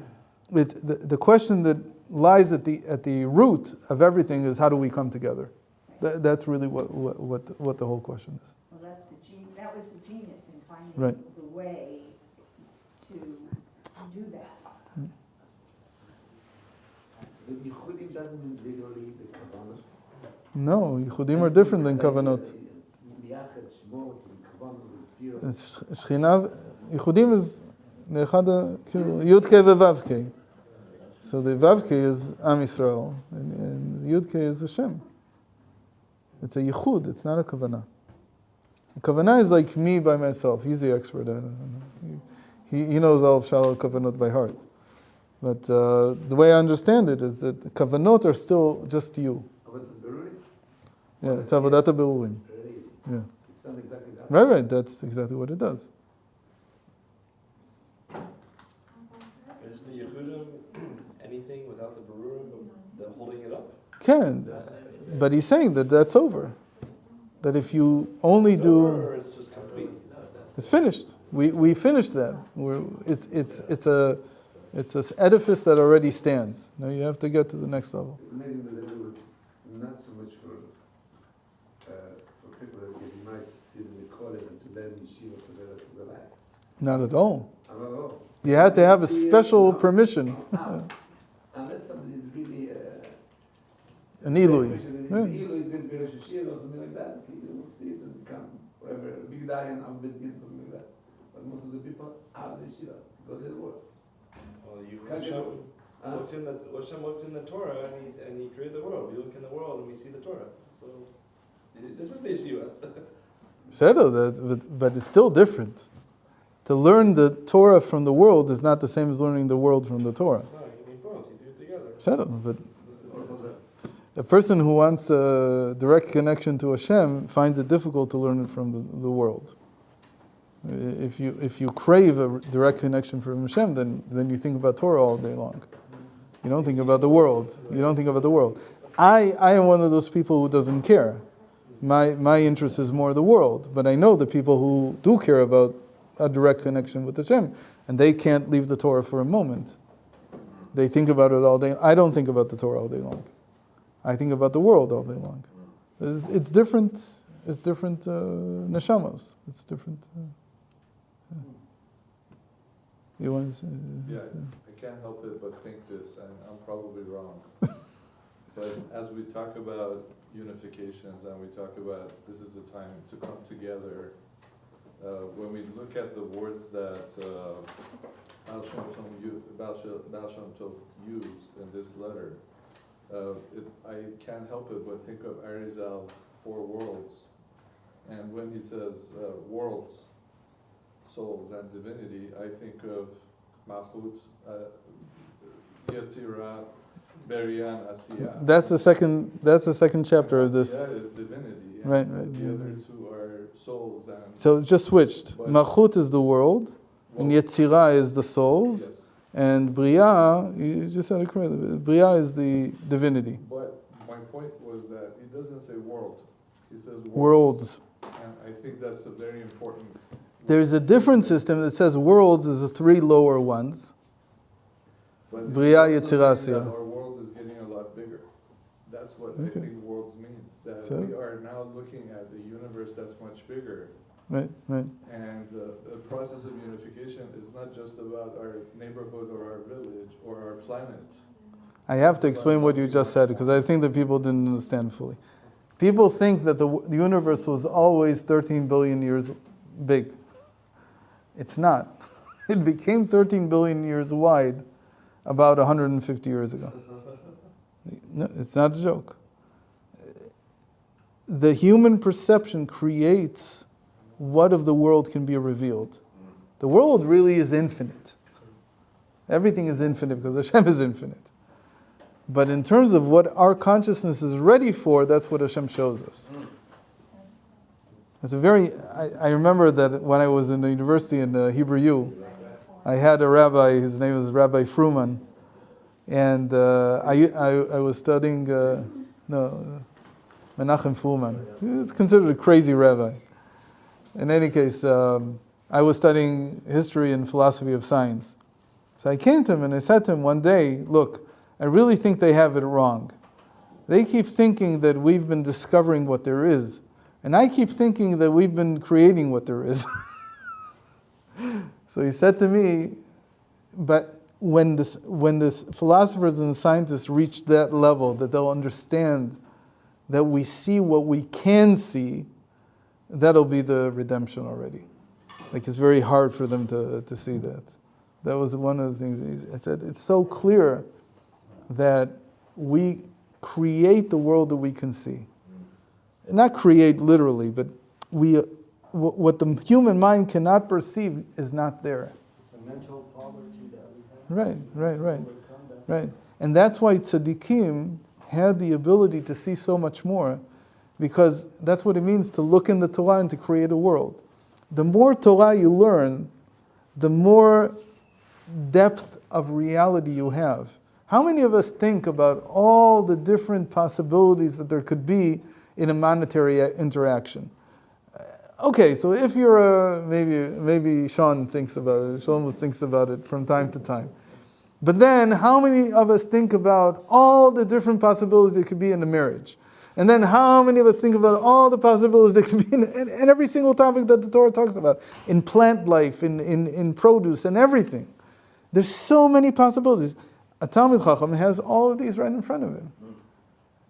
it's the question that lies at the root of everything is how do we come together? That's really what the whole question is. Well, that was the genius in finding Right. the way to do that. The Yichudim doesn't mean literally the kavanah. No, Yichudim are different than Kavanot. Shechina, Yichudim is Yud Kei Vav Kei. So the Vav Kei is Am Yisrael, and the Yud Kei is Hashem. It's a Yichud, it's not a Kavanah. A Kavanah is like me by myself. He's the expert. I don't know. He knows all of Shalal Kavanot by heart. But the way I understand it is that the Kavanot are still just you. Yeah, it's Avodat HaBerurim. Yeah. Right, that's exactly what it does. Is the Yehudim anything without the Berurim, the holding it up? Can, but he's saying that that's over. That if you only Or it's just complete? it's finished. We finished that. It's this edifice that already stands. Now you have to get to the next level. It's amazing that it was not so much for people that get married to sit in the college and to learn yeshiva for the rest of their life. Not at all. Not at all. You had to have a special permission. Unless somebody is really An Eloi. Eloi is going to be Rosh Hashanah or something like that. Okay, you will see it and become whatever, big Dayan, Abed Gid, something like that. But most of the people are the yeshiva, go to the world. Well, Hashem worked in the Torah and he created the world. We look in the world and we see the Torah. So this is the yeshiva. But it's still different. To learn the Torah from the world is not the same as learning the world from the Torah. No, you need both. You do it together. But a person who wants a direct connection to Hashem finds it difficult to learn it from the world. If you crave a direct connection from Hashem, then you think about Torah all day long. You don't think about the world. You don't think about the world. I am one of those people who doesn't care. My interest is more the world, but I know the people who do care about a direct connection with Hashem, and they can't leave the Torah for a moment. They think about it all day. I don't think about the Torah all day long. I think about the world all day long. It's different. It's different neshamos. It's different. You want to say? Yeah, I can't help it but think this, and I'm probably wrong. But as we talk about unifications and we talk about this is the time to come together, when we look at the words that Valshimtov used in this letter, I can't help it but think of Arizal's 4 worlds. And when he says worlds, souls, and divinity, I think of Malchut, Yetzirah, Berian, Asiya. That's the second chapter of this. Asiya is divinity. Right. The other 2 are souls. And so it's just switched. Malchut is the world, and Yetzirah is the souls, yes. And Bria, you just said it correctly, Bria is the divinity. But my point was that he doesn't say world, he says Worlds. And I think that's a very important. There's a different system that says worlds is the 3 lower ones. But Bria, it's also Yetzirah, saying that Asiya. our world is getting a lot bigger. That's what I Okay. think worlds means. That So? we are now looking at the universe that's much bigger. Right. And the process of unification is not just about our neighborhood or our village or our planet. I have to explain what you just said because I think that people didn't understand fully. People think that the universe was always 13 billion years big. It's not. It became 13 billion years wide about 150 years ago. No, it's not a joke. The human perception creates what of the world can be revealed. The world really is infinite. Everything is infinite because Hashem is infinite. But in terms of what our consciousness is ready for, that's what Hashem shows us. It's I remember that when I was in the university in Hebrew U, I had a rabbi, his name was Rabbi Fruman, and I was studying, Menachem Fruman. He was considered a crazy rabbi. In any case, I was studying history and philosophy of science. So I came to him and I said to him one day, look, I really think they have it wrong. They keep thinking that we've been discovering what there is. And I keep thinking that we've been creating what there is. So he said to me, but when this philosophers and scientists reach that level, that they'll understand that we see what we can see, that'll be the redemption already. Like it's very hard for them to see that. That was one of the things I said. It's so clear that we create the world that we can see. Not create literally, but what the human mind cannot perceive is not there. It's a mental poverty that we have. Right. And that's why tzaddikim had the ability to see so much more, because that's what it means to look in the Torah and to create a world. The more Torah you learn, the more depth of reality you have. How many of us think about all the different possibilities that there could be in a monetary interaction? Okay, so if you're maybe Sean thinks about it, Shlomo thinks about it from time to time. But then, how many of us think about all the different possibilities that could be in a marriage? And then how many of us think about all the possibilities that could be in every single topic that the Torah talks about, in plant life, in produce, and everything. There's so many possibilities. A Talmid Chacham has all of these right in front of him.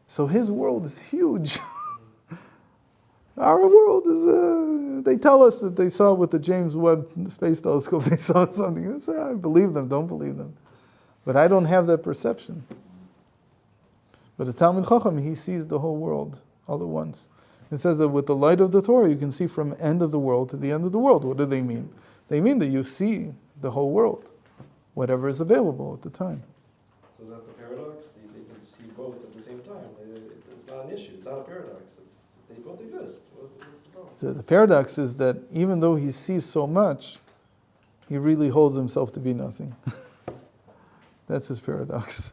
So his world is huge. Our world is, they tell us that they saw with the James Webb Space Telescope, they saw something. I believe them, don't believe them. But I don't have that perception. But a Talmid Chacham, he sees the whole world all at once. It says that with the light of the Torah, you can see from end of the world to the end of the world. What do they mean? They mean that you see the whole world, whatever is available at the time. So is that the paradox? They can see both at the same time. It's not an issue. It's not a paradox. They both exist. What's the problem? So the paradox is that even though he sees so much, he really holds himself to be nothing. That's his paradox.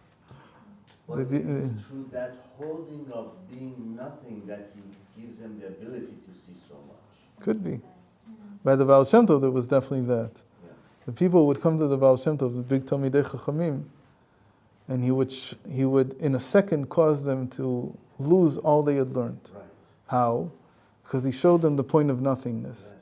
But it's through that holding of being nothing that he gives them the ability to see so much. Could be. By the Valshimtov, there was definitely that. Yeah. The people would come to the Valshimtov, the big Talmidei Chachamim, and he would in a second cause them to lose all they had learned. Right. How? Because he showed them the point of nothingness.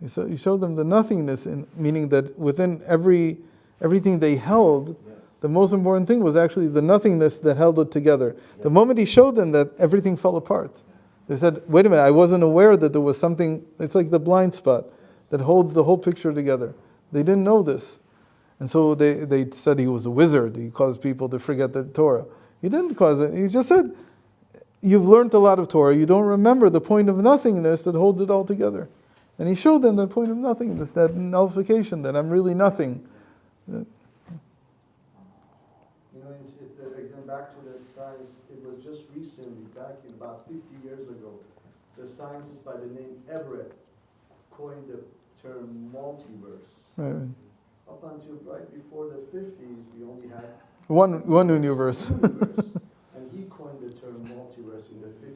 Yes. He showed them the nothingness, meaning that within everything they held, Yes. the most important thing was actually the nothingness that held it together. Yes. The moment he showed them that, everything fell apart. They said, wait a minute, I wasn't aware that there was something, it's like the blind spot that holds the whole picture together. They didn't know this. And so they said he was a wizard. He caused people to forget the Torah. He didn't cause it. He just said, you've learned a lot of Torah. You don't remember the point of nothingness that holds it all together. And he showed them the point of nothingness, that nullification, that I'm really nothing. Again, back to the science, it was just recently, back in about 50 years ago, the scientist by the name Everett coined the term multiverse. Right. Up until right before the 50s, we only had one universe. And he coined the term multiverse in the 50s.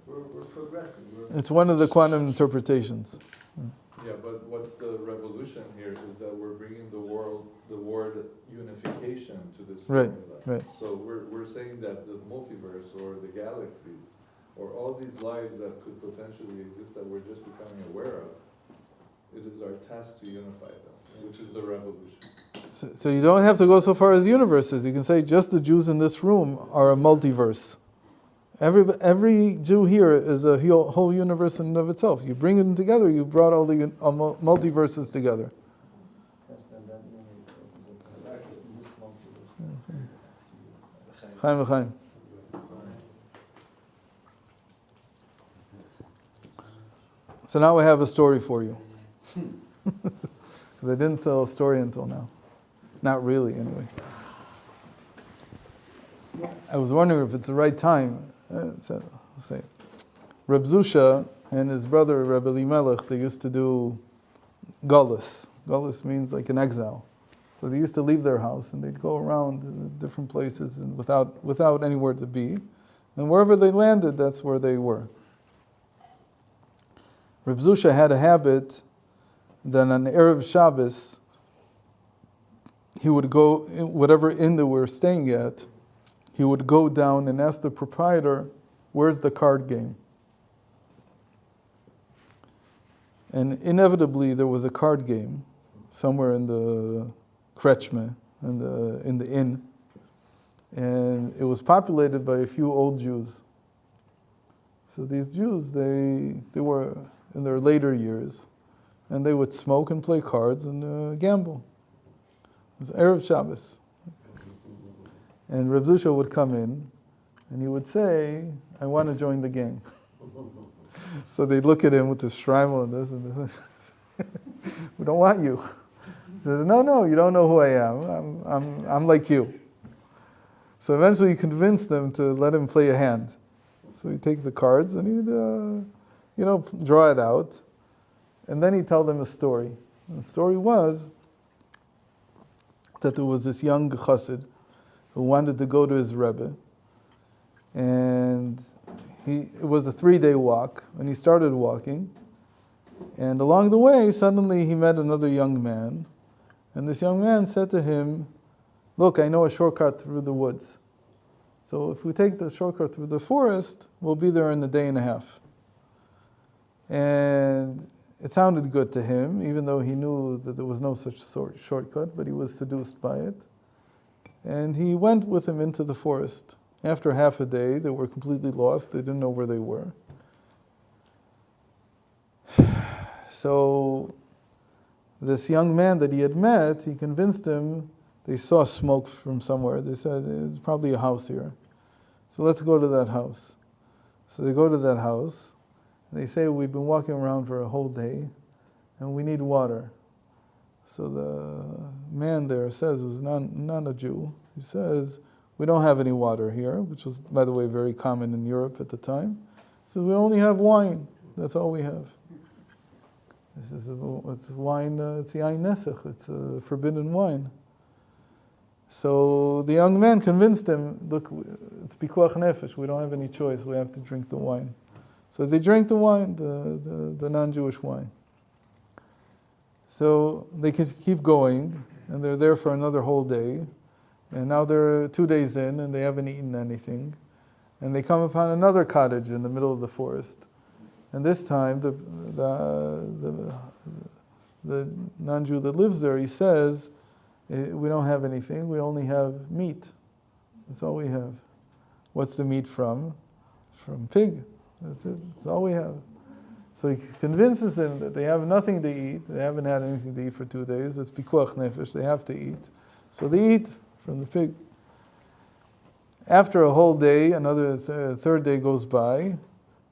So we're progressing. It's one of the quantum interpretations. Yeah, but what's the revolution here is that we're bringing the word unification to this Right, formula. right. So we're saying that the multiverse or the galaxies or all these lives that could potentially exist that we're just becoming aware of, it is our task to unify them, which is the revolution. So you don't have to go so far as universes. You can say just the Jews in this room are a multiverse. Every Jew here is a whole universe in and of itself. You bring them together, you brought all the multiverses together. Chaim v'chaim. So now I have a story for you. Because I didn't tell a story until now. Not really, anyway. I was wondering if it's the right time. So, I'll say it. Reb Zusha and his brother Reb Elimelech, they used to do galus. Galus means like an exile. So they used to leave their house and they'd go around different places and without anywhere to be. And wherever they landed, that's where they were. Reb Zusha had a habit that on Erev Shabbos, he would go, whatever inn they were staying at, he would go down and ask the proprietor, where's the card game? And inevitably there was a card game somewhere in the Kretschme, in the inn. And it was populated by a few old Jews. So these Jews, they were in their later years, and they would smoke and play cards and gamble. It was Erev Shabbos. And Reb Zusha would come in, and he would say, I want to join the gang. So they'd look at him with this shrine and this and this. We don't want you. He says, no, you don't know who I am. I'm like you. So eventually he convinced them to let him play a hand. So he'd take the cards and he'd, draw it out. And then he'd tell them a story. And the story was that there was this young chassid who wanted to go to his Rebbe. And it was a 3-day walk, and he started walking. And along the way, suddenly he met another young man. And this young man said to him, look, I know a shortcut through the woods. So if we take the shortcut through the forest, we'll be there in a day and a half. And it sounded good to him, even though he knew that there was no such shortcut, but he was seduced by it. And he went with him into the forest. After half a day, they were completely lost. They didn't know where they were. So this young man that he had met, he convinced him, they saw smoke from somewhere. They said, it's probably a house here. So let's go to that house. So they go to that house. They say, we've been walking around for a whole day, and we need water. So the man there says, who's not a Jew, he says, we don't have any water here, which was, by the way, very common in Europe at the time. So we only have wine. That's all we have. This is it's wine, it's yain nesach, it's a forbidden wine. So the young man convinced him, look, it's pikuach nefesh, we don't have any choice, we have to drink the wine. So they drank the wine, the non-Jewish wine. So they could keep going, and they're there for another whole day. And now they're 2 days in, and they haven't eaten anything. And they come upon another cottage in the middle of the forest. And this time, the non-Jew that lives there, he says, we don't have anything, we only have meat. That's all we have. What's the meat from? From pig. That's it. That's all we have. So he convinces them that they have nothing to eat. They haven't had anything to eat for 2 days. It's pikuach nefesh. They have to eat. So they eat from the pig. After a whole day, another third day goes by.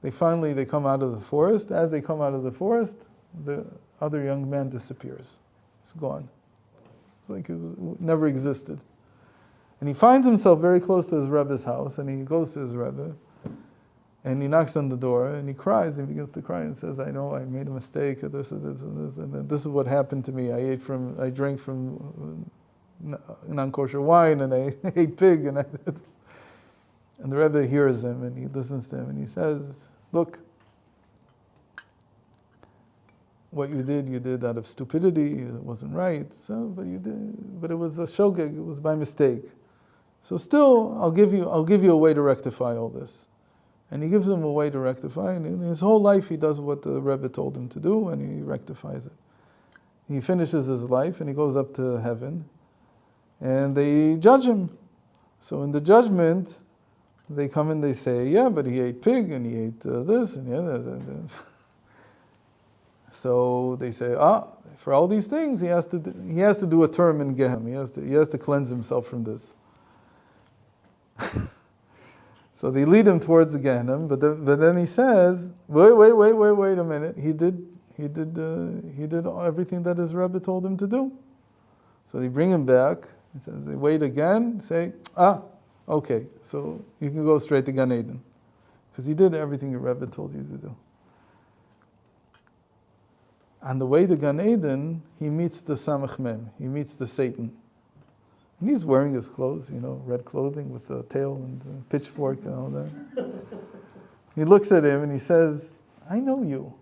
They come out of the forest. As they come out of the forest, the other young man disappears. He's gone. It's like it never existed. And he finds himself very close to his Rebbe's house, and he goes to his Rebbe, and he knocks on the door, and he cries, and he begins to cry, and says, I know, I made a mistake, and this, and this, and this, and this is what happened to me. I drank from non-kosher wine, and I ate pig, and the Rebbe hears him, and he listens to him, and he says, look, what you did out of stupidity, it wasn't right, but it was a shogeg, it was by mistake. So still, I'll give you a way to rectify all this. And he gives him a way to rectify, and in his whole life he does what the Rebbe told him to do, and he rectifies it. He finishes his life, and he goes up to heaven, and they judge him. So in the judgment, they come and they say, yeah, but he ate pig, and he ate this, and that. So they say, for all these things, he has to do a term in Gehenna. He has to cleanse himself from this. So they lead him towards the Gehenna, but then he says, wait a minute. He did everything that his Rebbe told him to do. So they bring him back. He says, they wait again, say, okay, so you can go straight to Gan Eden. Because you did everything your Rebbe told you to do. On the way to Gan Eden, he meets the Samach Mem. He meets the Satan. And he's wearing his clothes, red clothing with a tail and a pitchfork and all that. He looks at him and he says, I know you.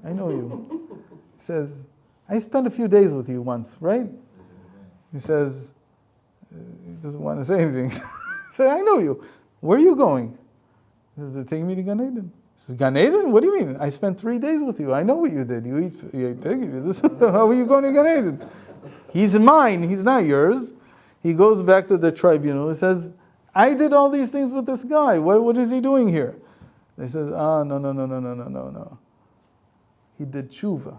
He says, I spent a few days with you once, right? He says, he doesn't want to say anything. He says, I know you. Where are you going? He says, they're taking me to Gan Eden. He says, Gan Eden? What do you mean? I spent 3 days with you. I know what you did. You ate pig. You did this. How are you going to Gan Eden? He's mine. He's not yours. He goes back to the tribunal. He says, I did all these things with this guy. What is he doing here? They says, no. He did tshuva.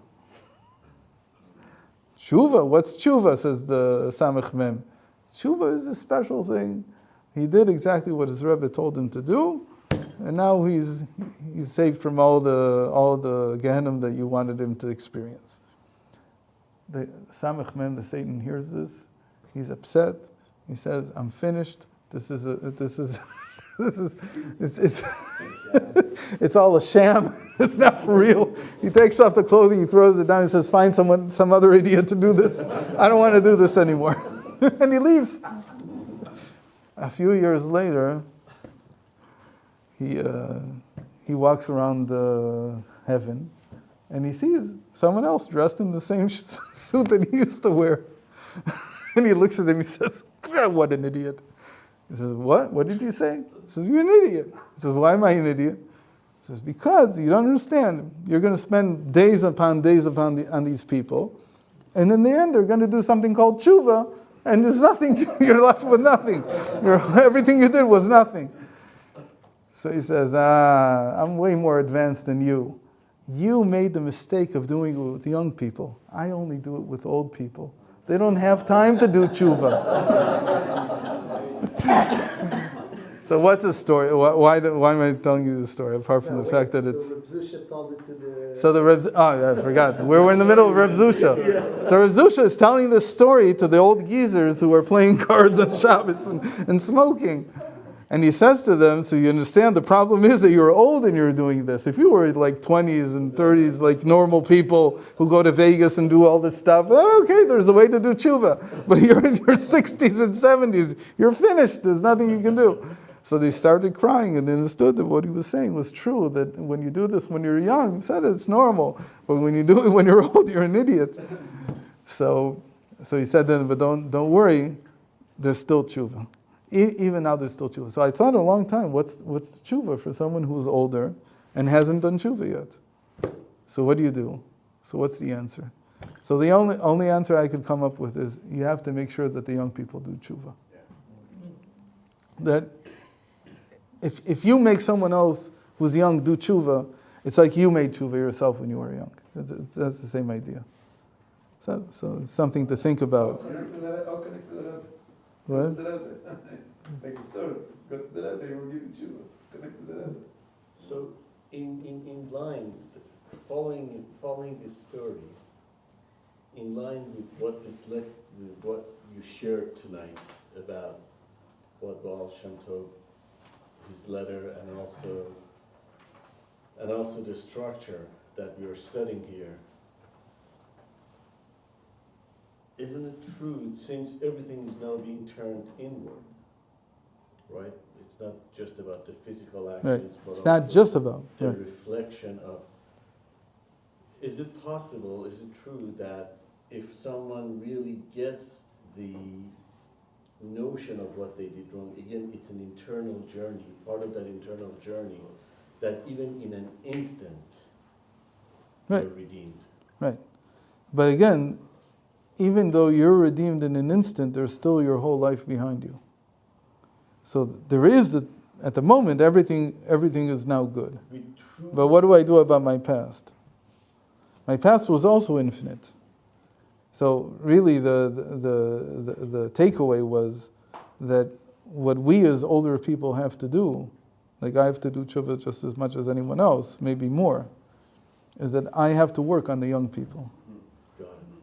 Tshuva? What's tshuva? Says the Samach Mem. Tshuva is a special thing. He did exactly what his Rebbe told him to do, and now he's saved from all the Gehenna that you wanted him to experience. The Samach Mem, the Satan, hears this. He's upset. He says, I'm finished. It's all a sham. It's not for real. He takes off the clothing, he throws it down, he says, find some other idiot to do this. I don't want to do this anymore. And he leaves. A few years later, he walks around heaven, and he sees someone else dressed in the same suit that he used to wear. And he looks at him, he says, what an idiot. He says, what? What did you say? He says, you're an idiot. He says, why am I an idiot? He says, because you don't understand. You're going to spend days upon days on these people, and in the end, they're going to do something called tshuva, and there's nothing, you're left with nothing. Everything you did was nothing. So he says, I'm way more advanced than you. You made the mistake of doing it with young people. I only do it with old people. They don't have time to do tshuva. So what's the story? Why am I telling you the story, apart from the fact that it's... So Reb Zusha told it to the... So the Reb... Oh, yeah, I forgot. We're in the middle of Reb Zusha. So Reb Zusha is telling this story to the old geezers who are playing cards on Shabbos and smoking. And he says to them, so you understand, the problem is that you're old and you're doing this. If you were like 20s and 30s, like normal people who go to Vegas and do all this stuff, okay, there's a way to do tshuva. But you're in your 60s and 70s, you're finished, there's nothing you can do. So they started crying and they understood that what he was saying was true, that when you do this when you're young, he said it's normal, but when you do it when you're old, you're an idiot. So he said then, but don't worry, there's still tshuva. Even now there's still tshuva. So I thought a long time, what's tshuva for someone who's older and hasn't done tshuva yet? So what do you do? So what's the answer? So the only answer I could come up with is you have to make sure that the young people do tshuva. That if you make someone else who's young do tshuva, it's like you made tshuva yourself when you were young. That's the same idea. So it's something to think about. What? Make a story. Go to the Rebbe, he will give you tshuva. Connect to the Rebbe. So, in line, following this story, in line with what with what you shared tonight about what Valshimtov, his letter, and also the structure that we are studying here. Isn't it true, since everything is now being turned inward, right? It's not just about the physical actions, Right. but It's also not just about the right. reflection of, is it possible, is it true that if someone really gets the notion of what they did wrong, again, it's an internal journey, part of that internal journey, that even in an instant, Right. you're redeemed. Right. But again, even though you're redeemed in an instant, there's still your whole life behind you. So there is, at the moment, everything is now good. But what do I do about my past? My past was also infinite. So really the takeaway was that what we as older people have to do, like I have to do tshuva just as much as anyone else, maybe more, is that I have to work on the young people.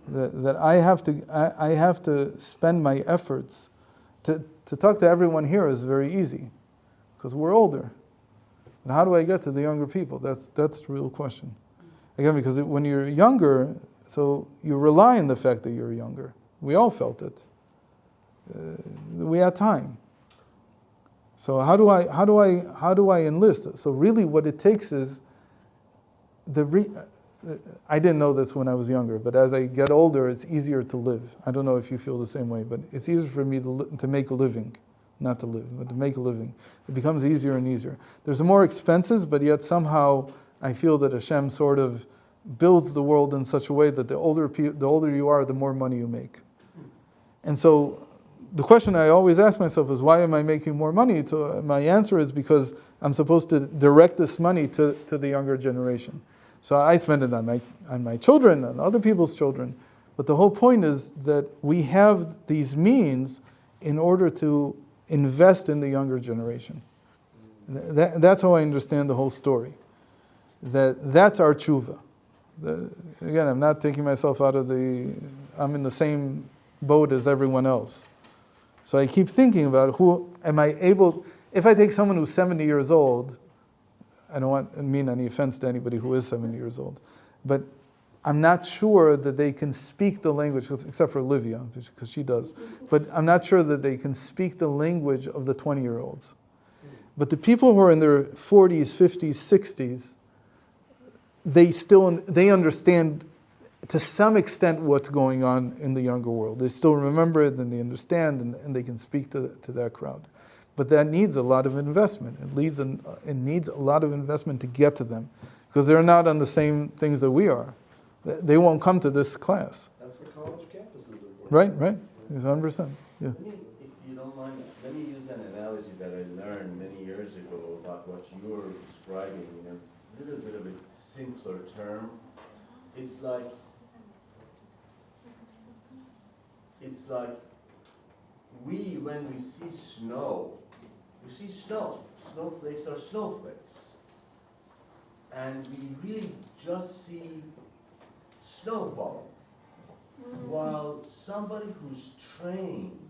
That I have to spend my efforts. To talk to everyone here is very easy, because we're older. But how do I get to the younger people? That's the real question. Again, because when you're younger, so you rely on the fact that you're younger. We all felt it. We had time. So how do I enlist? So really, what it takes is I didn't know this when I was younger, but as I get older, it's easier to live. I don't know if you feel the same way, but it's easier for me to make a living, not to live, but to make a living. It becomes easier and easier. There's more expenses, but yet somehow I feel that Hashem sort of builds the world in such a way that the older you are, the more money you make. And so the question I always ask myself is, why am I making more money? So my answer is because I'm supposed to direct this money to the younger generation. So I spend it on my children and other people's children. But the whole point is that we have these means in order to invest in the younger generation. That's how I understand the whole story. That's our tshuva. Again, I'm not taking myself out of I'm in the same boat as everyone else. So I keep thinking about who am I able, if I take someone who's 70 years old, I don't mean any offense to anybody who is 70 years old, but I'm not sure that they can speak the language, except for Olivia, because she does, but I'm not sure that they can speak the language of the 20-year-olds. But the people who are in their 40s, 50s, 60s, they understand to some extent what's going on in the younger world. They still remember it and they understand and they can speak to that crowd. But that needs a lot of investment. It needs a lot of investment to get to them because they're not on the same things that we are. They won't come to this class. That's what college campuses are for. Right, 100%. Yeah. If you don't mind, let me use an analogy that I learned many years ago about what you're describing in a little bit of a simpler term. It's like when we see snow, we see snow. Snowflakes are snowflakes. And we really just see snow falling. While somebody who's trained,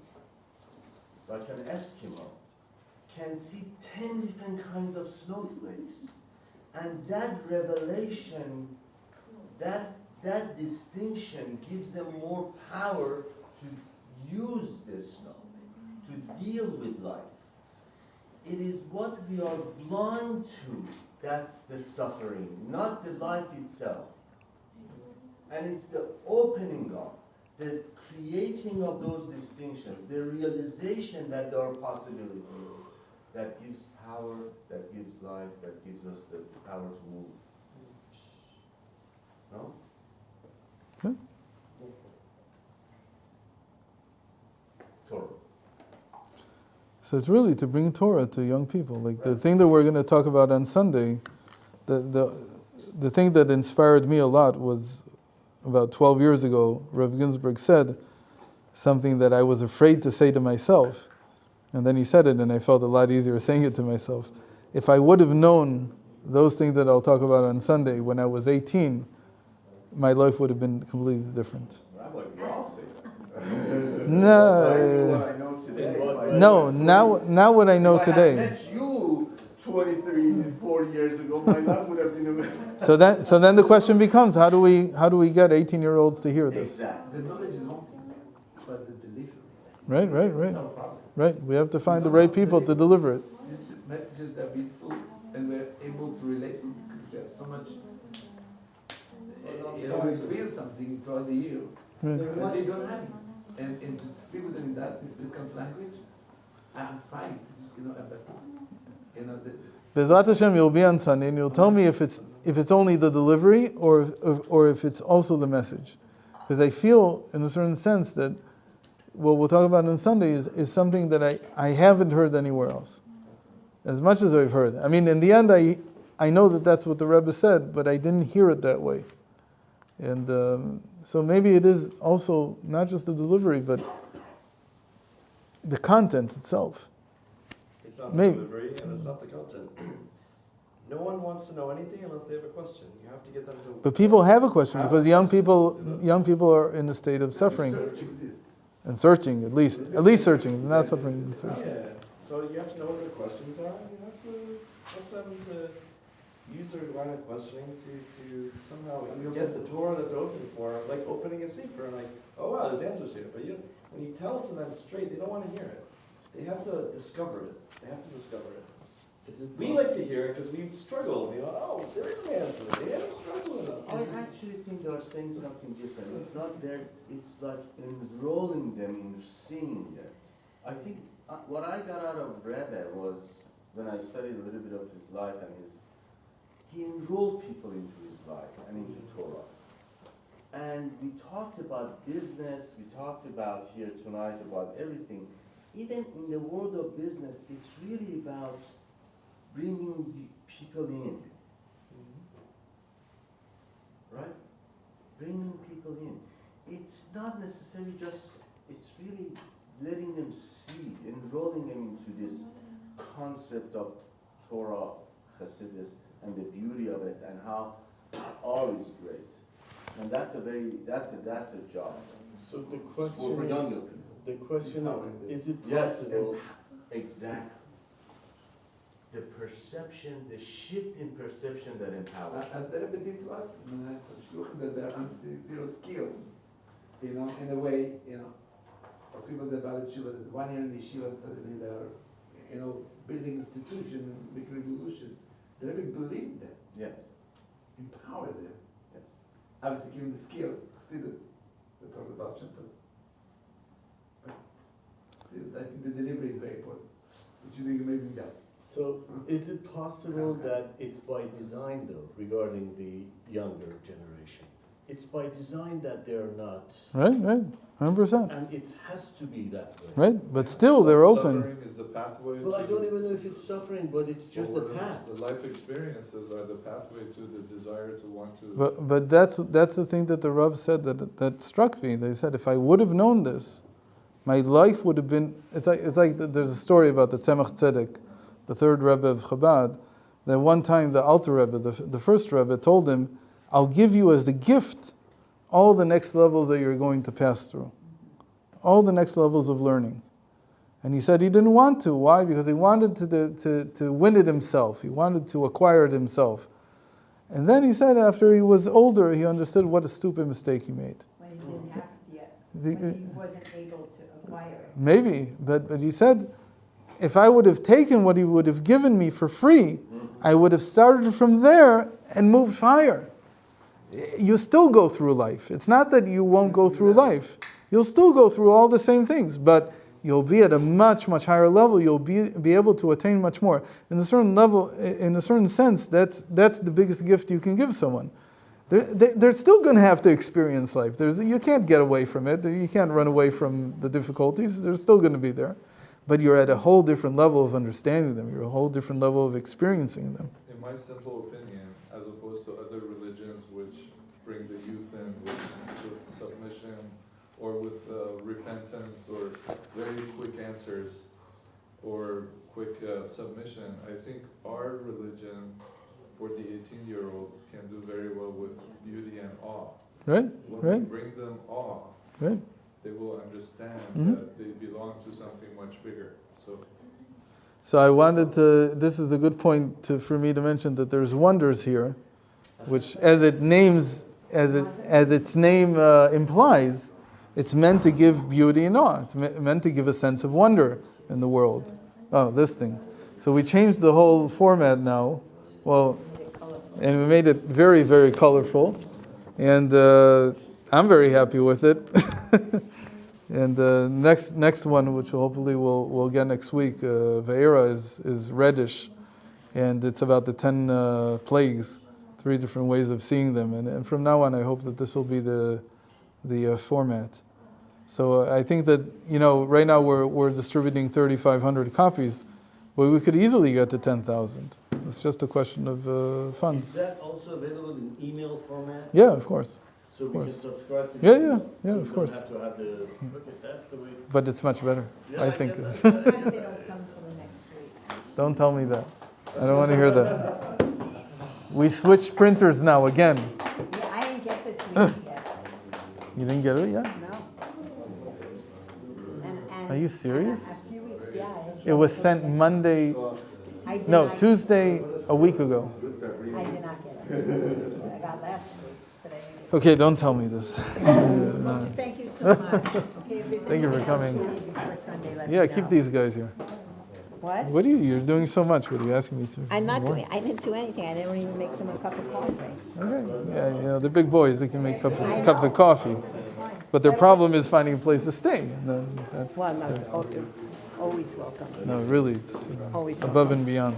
like an Eskimo, can see 10 different kinds of snowflakes. And that revelation, that distinction gives them more power to use this snow, to deal with life. It is what we are blind to that's the suffering, not the life itself. And it's the opening up, the creating of those distinctions, the realization that there are possibilities that gives power, that gives life, that gives us the power to move. No? Okay. Torah. So it's really to bring Torah to young people. Like the thing that we're going to talk about on Sunday, the thing that inspired me a lot was about 12 years ago, Rabbi Ginsburg said something that I was afraid to say to myself. And then he said it, and I felt a lot easier saying it to myself. If I would have known those things that I'll talk about on Sunday when I was 18, my life would have been completely different. Rabbi, we all say that. No, now what I know if today. I had met you 23, 40 years ago, my life would have been So then the question becomes, how do we get 18-year-olds to hear this? Exactly. The knowledge is one thing, but the delivery. Right. It's our problem. Right. We have to find the right people to deliver it. These messages are beautiful, and we're able to relate to because we have so much. We build something throughout the year, but they don't have it. And to speak with them in this kind of language, I'm trying to, but Bezrat Hashem, you'll be on Sunday and you'll tell me if it's only the delivery or if it's also the message. Because I feel, in a certain sense, that what we'll talk about on Sunday is something that I haven't heard anywhere else. As much as I've heard. I mean, in the end, I know that that's what the Rebbe said, but I didn't hear it that way. And so maybe it is also not just the delivery, but the content itself. It's not Maybe. the delivery and it's not the content. No one wants to know anything unless they have a question. You have to get them to. But people have a question because young people are in a state of suffering and searching, at least searching, not suffering and searching. Yeah. So you have to know what their questions are. You have to help them to use their line of questioning to somehow get the Torah that they're looking for, like opening a sefer and like, oh wow, there's answers here. But when you tell it to them straight, they don't want to hear it. They have to discover it. They have to discover it. We like to hear it because we've struggled. You know, oh, there is an answer. They haven't struggled enough. I actually think they are saying something different. It's not there, it's like enrolling them in seeing it. I think what I got out of Rabbi was, when I studied a little bit of his life and he enrolled people into his life and into Torah. And we talked about business, we talked about here tonight about everything. Even in the world of business, it's really about bringing people in. Right? Bringing people in. It's not necessarily just, it's really letting them see, enrolling them into this concept of Torah, Chassidus, and the beauty of it, and how all is great. And that's a job. So the question, for younger people. The question is it Yes, possible? exactly. The perception, the shift in perception that empowers. As the Rebbe did to us, that there are zero skills, in a way, for people that are Yeshiva, that 1 year in the Yeshiva, and suddenly they're, building institution and big revolution. The Rebbe believed them. Yes. Empowered them. Yes. Obviously, given the skills. Chassidut that talk about Valshimtov. But still, I think the delivery is very important. But you're doing an amazing job. So is it possible that it's by design though, regarding the younger generation? It's by design that they're not, Right, 100%. and it has to be that way. Right, but still they're open. Suffering is the pathway. Well, I to don't the- even know if it's suffering, but it's just a or path. The life experiences are the pathway to the desire to want to. But that's the thing that the Rav said that struck me. They said, if I would have known this, my life would have been. It's like there's a story about the Tzemach Tzedek, the third Rebbe of Chabad. That one time the Alter Rebbe, the first Rebbe, told him, "I'll give you as the gift all the next levels that you're going to pass through, all the next levels of learning." And he said he didn't want to. Why? Because he wanted to win it himself. He wanted to acquire it himself. And then he said after he was older, he understood what a stupid mistake he made. When he didn't have yet, when he wasn't able to acquire it. Maybe, but he said, if I would have taken what he would have given me for free, I would have started from there and moved higher. You still go through life. It's not that you won't go through life. You'll still go through all the same things, but you'll be at a much, much higher level. You'll be able to attain much more. In a certain level, in a certain sense, that's the biggest gift you can give someone. They're still going to have to experience life. You can't get away from it. You can't run away from the difficulties. They're still going to be there. But you're at a whole different level of understanding them. You're at a whole different level of experiencing them. In my simple opinion, as opposed to other religions which bring the youth in with submission or with repentance or very quick answers or quick submission, I think our religion for the 18-year-olds can do very well with beauty and awe. Right? When we bring them awe, Right? they will understand that they belong to something much bigger. So I wanted to, this is a good point for me to mention that there's wonders here, which as its name implies, it's meant to give beauty and awe. It's meant to give a sense of wonder in the world. Oh, this thing. So we changed the whole format now. Well, and we made it very, very colorful. And I'm very happy with it. And the next one, which hopefully we'll get next week, Ve'era, is reddish, and it's about the 10 plagues, 3 different ways of seeing them. And from now on, I hope that this will be the format. So I think that right now we're distributing 3,500 copies, but we could easily get to 10,000. It's just a question of funds. Is that also available in email format? Yeah, of course. So we can subscribe to Yeah, so of course. We don't have to have the, okay, that's the way. But it's much better, Yeah, I think. get that. Sometimes they don't come till the next week. Don't tell me that. I don't want to hear that. We switched printers now again. Yeah, I didn't get this week's yet. You didn't get it yet? No. And Are you serious? A few weeks, yeah. It was sent Monday, I did no, not- Tuesday a week ago. I did not get it this week. I got last week's, but I didn't get it. Okay, don't tell me this. Well, thank you so much. Okay, if there's Thank you for anything else coming. you need before Sunday, let me Yeah, know. keep these guys here. What? What are you're doing so much. What are you asking me to? I'm not more? doing, I didn't do anything. I didn't even make them a cup of coffee. Okay, yeah, the big boys, they can make cups I of know. coffee. Fine. But their problem is finding a place to stay. And then that's, Well, no, it's always welcome. no, really, it's Always above and beyond.